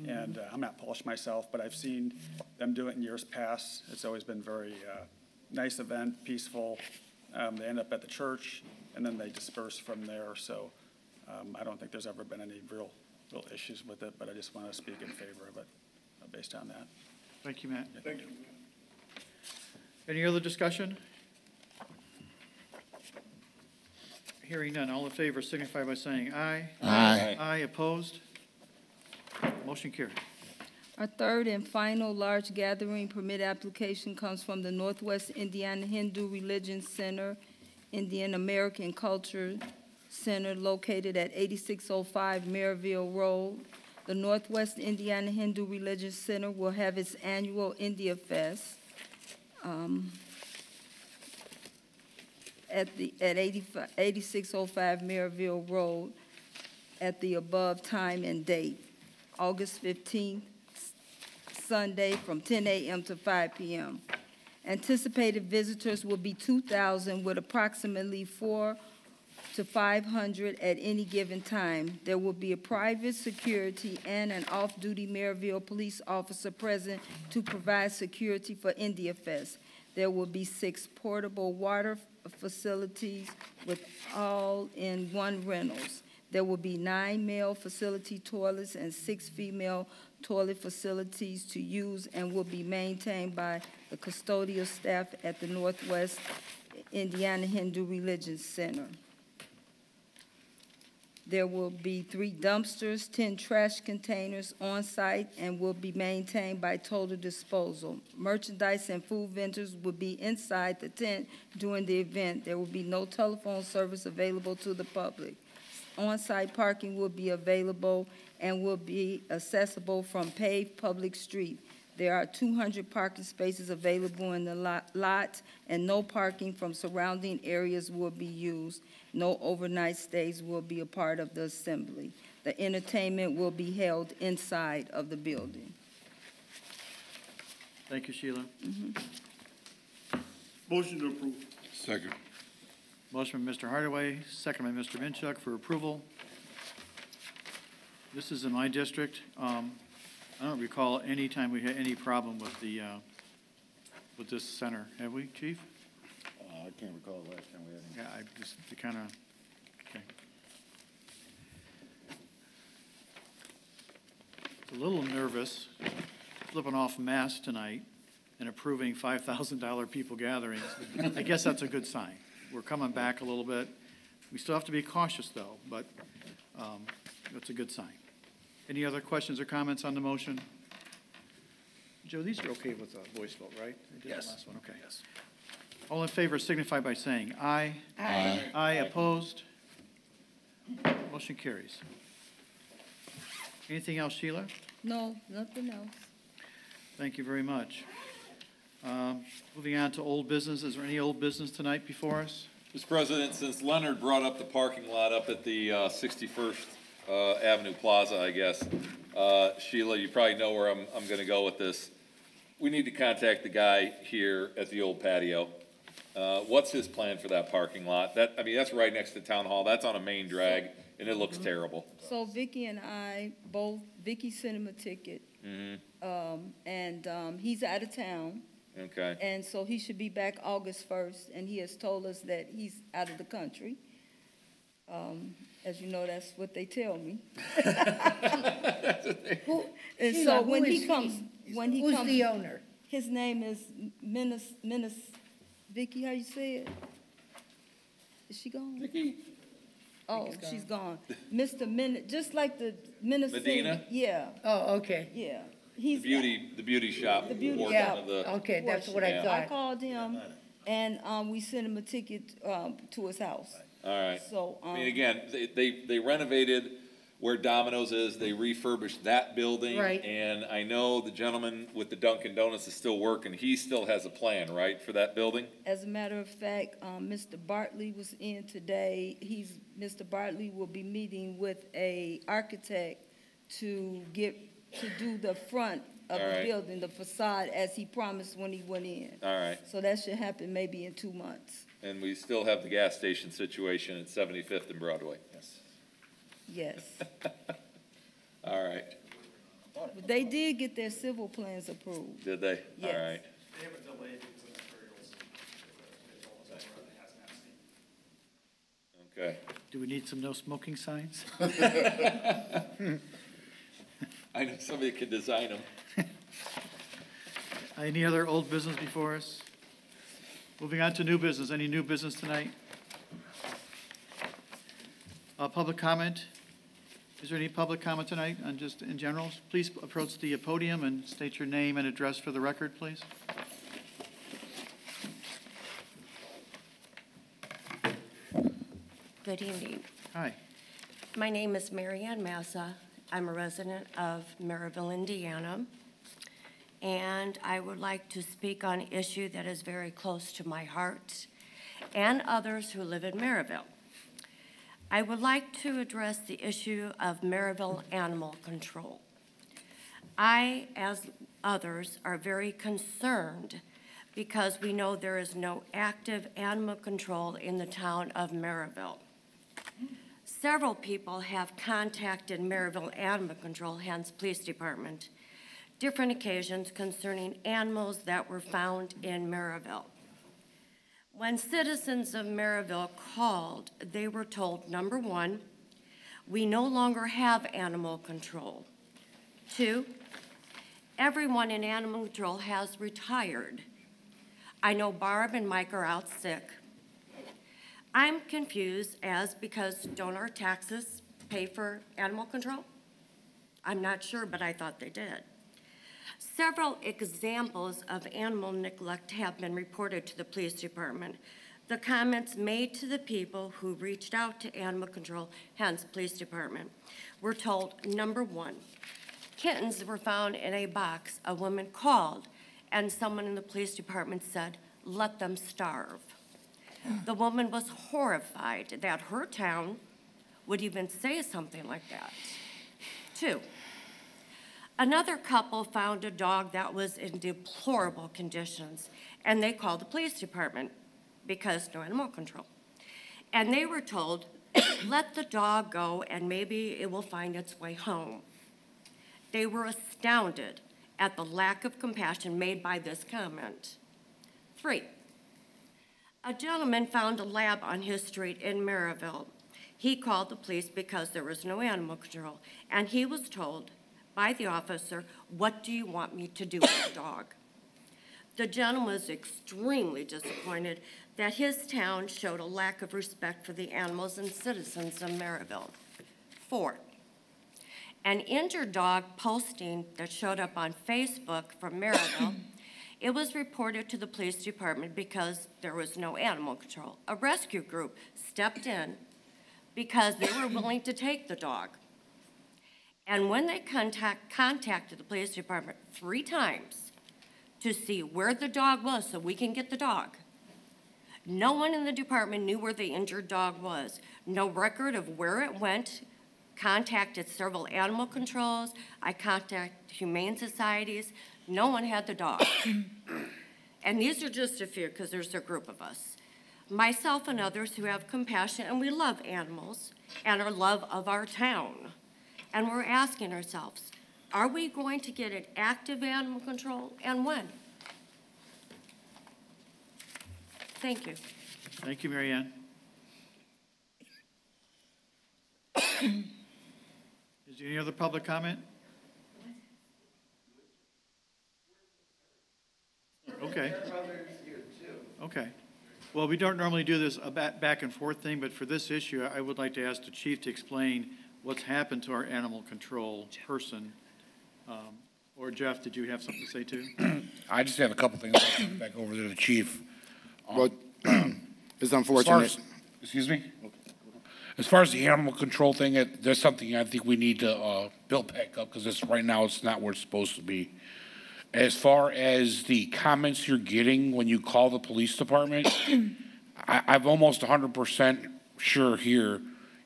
and I'm not Polish myself, but I've seen them do it in years past. It's always been very nice event, peaceful. They end up at the church, and then they disperse from there. So I don't think there's ever been any real issues with it, but I just want to speak in favor of it based on that. Thank you, Matt. Thank you. Any other discussion? Hearing none, all in favor signify by saying aye. Aye. Aye, opposed? Motion carried. Our third and final large gathering permit application comes from the Northwest Indiana Hindu Religion Center, Indian American Culture Center located at 8605 Merrillville Road. The Northwest Indiana Hindu Religion Center will have its annual India Fest at 8605 Merrillville Road at the above time and date, August 15th, Sunday from 10 a.m. to 5 p.m. Anticipated visitors will be 2,000 with approximately 400 to 500 at any given time. There will be a private security and an off-duty Merrillville police officer present to provide security for India Fest. There will be 6 portable water facilities with all-in-one rentals. There will be 9 male facility toilets and 6 female toilet facilities to use and will be maintained by the custodial staff at the Northwest Indiana Hindu Religion Center. There will be 3 dumpsters, 10 trash containers on site, and will be maintained by Total Disposal. Merchandise and food vendors will be inside the tent during the event. There will be no telephone service available to the public. On-site parking will be available and will be accessible from paved public street. There are 200 parking spaces available in the lot, and no parking from surrounding areas will be used. No overnight stays will be a part of the assembly. The entertainment will be held inside of the building. Thank you, Sheila. Motion to approve. Second. Motion by Mr. Hardaway, second by Mr. Minchuk for approval. This is in my district. I don't recall any time we had any problem with the, with this center. Have we, Chief? I can't recall the last time we had any. Yeah, I just kind of, okay. A little nervous, flipping off masks tonight and approving $5,000 people gatherings. I guess that's a good sign. We're coming back a little bit. We still have to be cautious, though, but that's a good sign. Any other questions or comments on the motion? Joe, these are okay with a voice vote, right? I did the Yes. last one, okay. Yes. All in favor signify by saying aye. Aye. Aye, opposed? Motion carries. Anything else, Sheila? No, nothing else. Thank you very much. Moving on to old business. Is there any old business tonight before us? Mr. President, since Leonard brought up the parking lot up at the 61st Avenue Plaza, I guess, Sheila, you probably know where I'm going to go with this. We need to contact the guy here at the old patio. What's his plan for that parking lot? That's right next to Town Hall. That's on a main drag, and it looks terrible. So Vicky and I, Vicky sent him a ticket, and he's out of town. Okay. And so he should be back August 1st, and he has told us that he's out of the country. As you know, that's what they tell me. And Sheila, so who when is he comes, Who's the owner? his name is Vicky, how you say it? Is she gone? Vicky? Oh, she's gone. Mr. Just like the Minister. Medina? Yeah. Oh, okay. Yeah. He's. The beauty shop. The beauty portion shop. of the- Okay, that's what I Yeah. thought. I called him, and, we sent him a ticket, to his house. All right. So, I mean, again, they renovated where Domino's is, they refurbished that building. Right. And I know the gentleman with the Dunkin' Donuts is still working, he still has a plan, right, for that building? as a matter of fact, Mr. Bartley was in today. Mr. Bartley will be meeting with a architect to do the front of All the right. building, the facade, as he promised when he went in. All right. So that should happen maybe in 2 months. And we still have the gas station situation at 75th and Broadway. Yes. All right. But they did get their civil plans approved. Did they? Yes. All right. They have a delay because of materials. They told us that it hasn't happened. Okay. Do we need some no smoking signs? I know somebody could design them. Any other old business before us? Moving on to new business. Any new business tonight? Public comment? Is there any public comment tonight on just in general? Please approach the podium and state your name and address for the record, please. Good evening. Hi. My name is Mary Ann Massa. I'm a resident of Merrillville, Indiana. And I would like to speak on an issue that is very close to my heart and others who live in Merrillville. I would like to address the issue of Merrillville animal control. I, as others, are very concerned because we know there is no active animal control in the town of Merrillville. Several people have contacted Merrillville Animal Control, hence Police Department, different occasions concerning animals that were found in Merrillville. When citizens of Merrillville called, they were told, number one, we no longer have animal control. 2, everyone in animal control has retired. I know Barb and Mike are out sick. I'm confused because don't our taxes pay for animal control? I'm not sure, but I thought they did. Several examples of animal neglect have been reported to the police department. The comments made to the people who reached out to animal control, hence police department, were told, number one, kittens were found in a box. A woman called and someone in the police department said, let them starve. The woman was horrified that her town would even say something like that. 2, another couple found a dog that was in deplorable conditions, and they called the police department because no animal control. And they were told, let the dog go and maybe it will find its way home. They were astounded at the lack of compassion made by this comment. 3, a gentleman found a lab on his street in Merrillville. He called the police because there was no animal control, and he was told by the officer, what do you want me to do with the dog? The gentleman was extremely disappointed that his town showed a lack of respect for the animals and citizens of Merrillville. 4, an injured dog posting that showed up on Facebook from Merrillville, it was reported to the police department because there was no animal control. A rescue group stepped in because they were willing to take the dog. And when they contacted the police department 3 times to see where the dog was so we can get the dog, no one in the department knew where the injured dog was. No record of where it went. Contacted several animal controls. I contacted humane societies. No one had the dog. And these are just a few because there's a group of us. Myself and others who have compassion and we love animals and our love of our town. And we're asking ourselves, are we going to get an active animal control and when? Thank you. Thank you, Mary Ann. Is there any other public comment? Okay. Okay. Well, we don't normally do this back and forth thing, but for this issue, I would like to ask the chief to explain what's happened to our animal control person, or Jeff, did you have something to say too? I just have a couple things back over to the chief. But it's unfortunate. Excuse me? As far as the animal control thing, there's something I think we need to build back up because right now it's not where it's supposed to be. As far as the comments you're getting when you call the police department, I'm almost 100% sure here,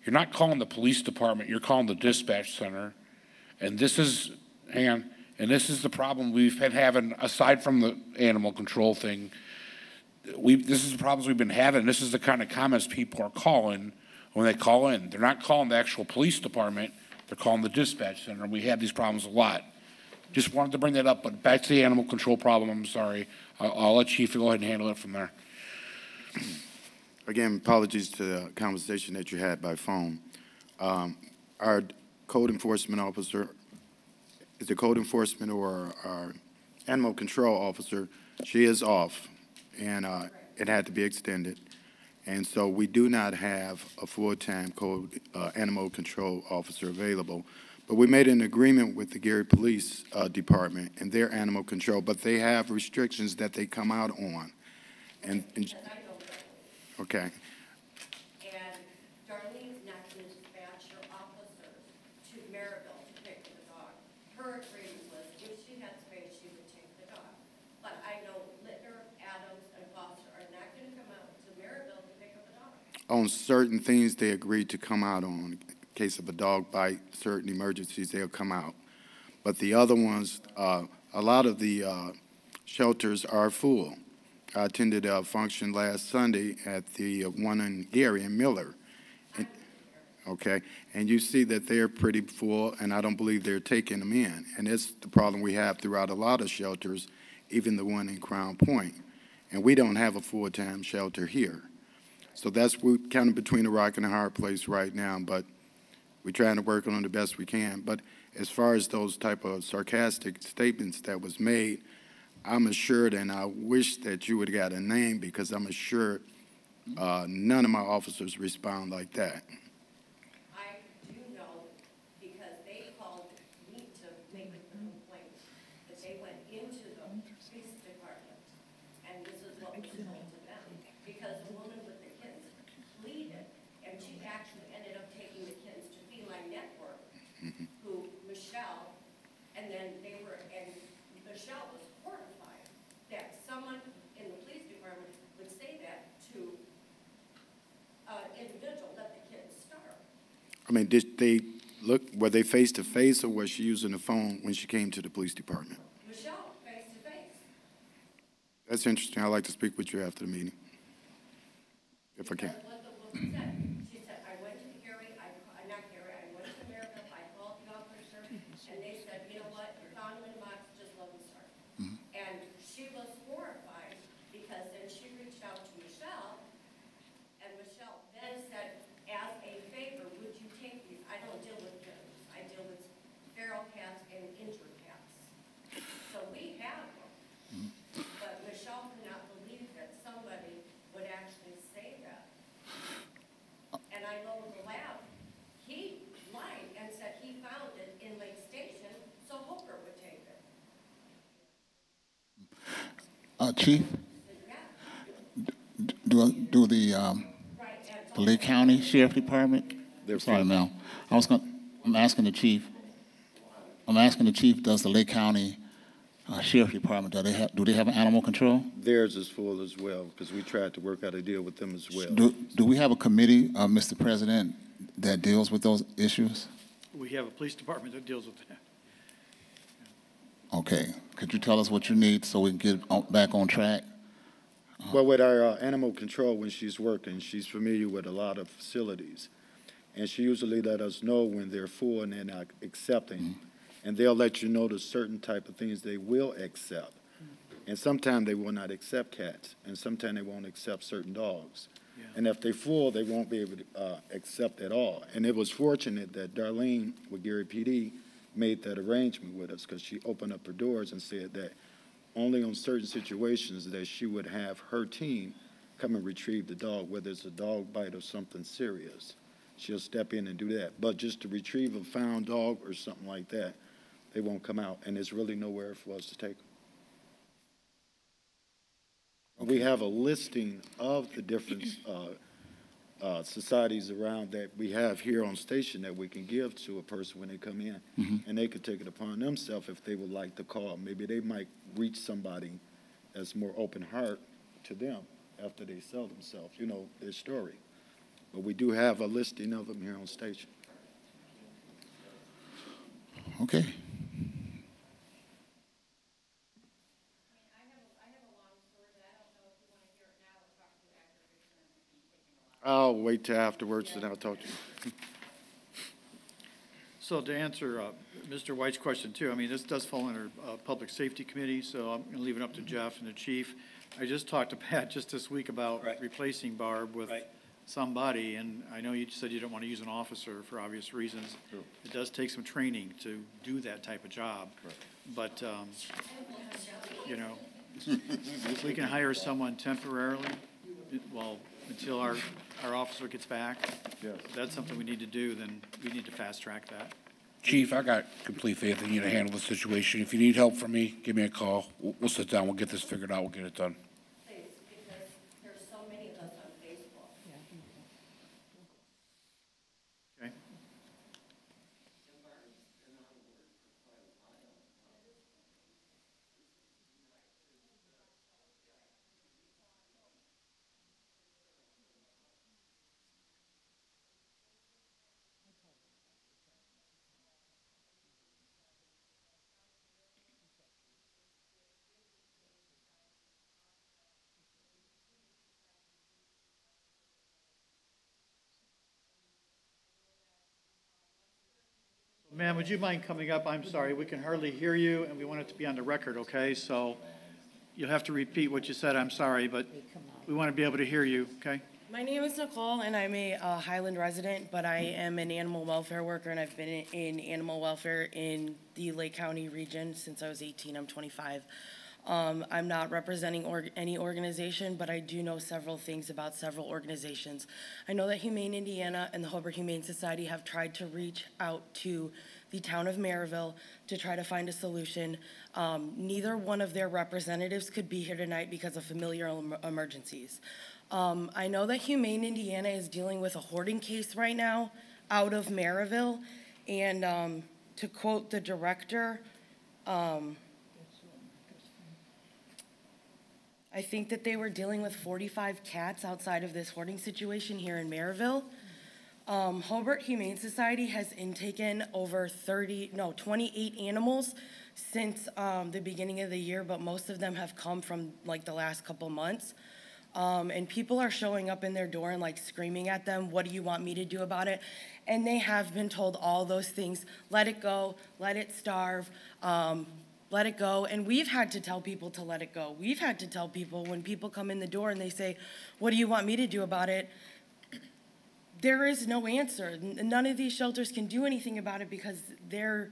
you're not calling the police department, you're calling the dispatch center. And this is, hang on, and this is the problem we've been having, aside from the animal control thing. This is the problems we've been having. This is the kind of comments people are calling when they call in. They're not calling the actual police department, they're calling the dispatch center. We have these problems a lot. Just wanted to bring that up, but back to the animal control problem, I'm sorry. I'll let Chief go ahead and handle it from there. Again, apologies to the conversation that you had by phone. Our code enforcement officer, is the code enforcement or our animal control officer, she is off, and it had to be extended. And so we do not have a full-time code animal control officer available. But we made an agreement with the Gary Police Department and their animal control, but they have restrictions that they come out on. And okay. And Darlene's not going to dispatch her officers to Merrillville to pick the dog. Her agreement was if she had space, she would take the dog. But I know Littner, Adams, and Foster are not going to come out to Merrillville to pick up the dog. On certain things, they agreed to come out on. In case of a dog bite, certain emergencies, they'll come out. But the other ones, a lot of the shelters are full. I attended a function last Sunday at the one in Gary and Miller. Okay, and you see that they're pretty full, and I don't believe they're taking them in. And it's the problem we have throughout a lot of shelters, even the one in Crown Point. And we don't have a full-time shelter here. So we're kind of between a rock and a hard place right now, but we're trying to work on it the best we can. But as far as those type of sarcastic statements that was made, I'm assured, and I wish that you would have got a name because I'm assured none of my officers respond like that. I do know because they called me to make a complaint that they went into the police department, and this is what was told to them. Because the woman with the kids pleaded, and she actually ended up taking the kids to Feline Network, who Michelle, and then they were, and Michelle was horrified that someone in the police department would say that to an individual, let the kids starve. I mean, did they look, were they face-to-face or was she using the phone when she came to the police department? Michelle, face to face. That's interesting. I'd like to speak with you after the meeting, if I can. What the woman said, she said, I went to Gary, not Gary, I went to Merrillville, I called the officer, and they said, you know what, you found him in the box, just let him start. And she was horrified because then she reached out to Michelle, and Michelle then said, as a favor, would you take these? I don't deal with kittens, I deal with feral cats and injured cats. So we have them. But Michelle could not believe that somebody would actually say that. And I know the lab, he lied and said he found it in Lake Station, so Hooker would take it. Chief, do the Lake County Sheriff Department? Sorry, Mel. I'm asking the chief. Does the Lake County Sheriff Department, do they have animal control? Theirs is full as well, because we tried to work out a deal with them as well. Do we have a committee, Mr. President, that deals with those issues? We have a police department that deals with that. Okay. Could you tell us what you need so we can get back on track? Well, with our animal control, when she's working, she's familiar with a lot of facilities. And she usually let us know when they're full and they're not accepting. And they'll let you know the certain type of things they will accept. And sometimes they will not accept cats, and sometimes they won't accept certain dogs. Yeah. And if they're full, they won't be able to accept at all. And it was fortunate that Darlene with Gary PD made that arrangement with us, because she opened up her doors and said that only on certain situations that she would have her team come and retrieve the dog, whether it's a dog bite or something serious. She'll step in and do that. But just to retrieve a found dog or something like that, they won't come out, and there's really nowhere for us to take them. We have a listing of the different societies around that we have here on station that we can give to a person when they come in. And they could take it upon themselves if they would like to call. Maybe they might reach somebody that's more open heart to them after they sell themselves, you know, their story. But we do have a listing of them here on station. Okay. I'll wait till afterwards, and I'll talk to you. So to answer Mr. White's question too, I mean, this does fall under Public Safety Committee, so I'm going to leave it up to Jeff and the chief. I just talked to Pat just this week about replacing Barb with somebody, and I know you said you don't want to use an officer for obvious reasons. True. It does take some training to do that type of job. But, you know, if we can hire someone temporarily, well, until our officer gets back, if that's something we need to do, then we need to fast track that. Chief, I got complete faith in you to handle the situation. If you need help from me, give me a call. We'll sit down, we'll get this figured out, we'll get it done. Please, because there's so many of us on Facebook. Okay. Ma'am, would you mind coming up? I'm sorry, we can hardly hear you, and we want it to be on the record, okay? So you'll have to repeat what you said, I'm sorry, but we want to be able to hear you, okay? My name is Nicole, and I'm a Highland resident, but I am an animal welfare worker, and I've been in animal welfare in the Lake County region since I was 18. I'm 25. I'm not representing any organization, but I do know several things about several organizations. I know that Humane Indiana and the Hobart Humane Society have tried to reach out to the town of Merrillville to try to find a solution. Neither one of their representatives could be here tonight because of familial emergencies. I know that Humane Indiana is dealing with a hoarding case right now out of Merrillville, and to quote the director, I think that they were dealing with 45 cats outside of this hoarding situation here in Merrillville. Hobart Humane Society has intaken over 28 animals since the beginning of the year, but most of them have come from like the last couple months. And people are showing up in their door and like screaming at them, "What do you want me to do about it?" And they have been told all those things: let it go, let it starve, let it go. And we've had to tell people to let it go. We've had to tell people when people come in the door and they say, "What do you want me to do about it?" There is no answer. None of these shelters can do anything about it because they're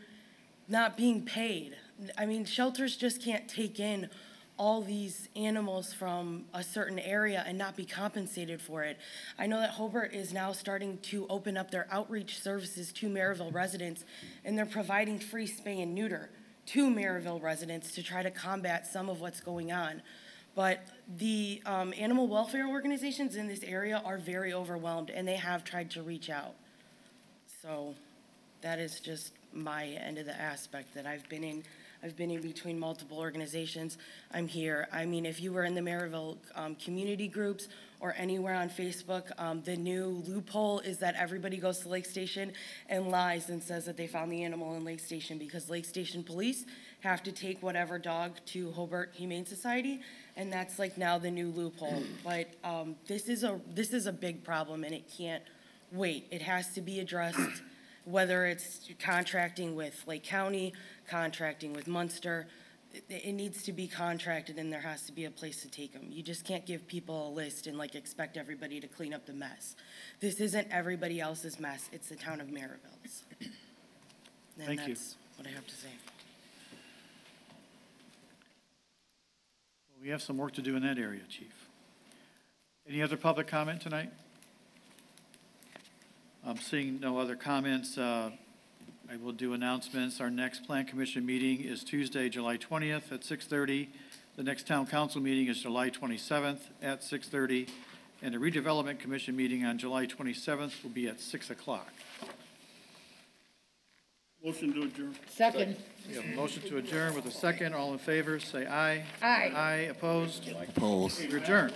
not being paid. I mean, shelters just can't take in all these animals from a certain area and not be compensated for it. I know that Hobart is now starting to open up their outreach services to Merrillville residents, and they're providing free spay and neuter to Merrillville residents to try to combat some of what's going on. But the animal welfare organizations in this area are very overwhelmed, and they have tried to reach out. So that is just my end of the aspect that I've been in. I've been in between multiple organizations. I'm here. I mean, if you were in the Merrillville community groups or anywhere on Facebook, the new loophole is that everybody goes to Lake Station and lies and says that they found the animal in Lake Station, because Lake Station police have to take whatever dog to Hobart Humane Society, and that's like now the new loophole. But this is a big problem, and it can't wait. It has to be addressed, whether it's contracting with Lake County, contracting with Munster. It needs to be contracted, and there has to be a place to take them. You just can't give people a list and like expect everybody to clean up the mess. This isn't everybody else's mess. It's the town of Merrillville's. And Thank you. that's what I have to say. Well, we have some work to do in that area, Chief. Any other public comment tonight? I'm seeing no other comments. I will do announcements. Our next Plan Commission meeting is Tuesday, July 20th at 6:30. The next Town Council meeting is July 27th at 6:30. And the Redevelopment Commission meeting on July 27th will be at 6 o'clock. Motion to adjourn. Second. We have a motion to adjourn with a second. All in favor, say aye. Aye. Aye, opposed? Opposed. We're adjourned.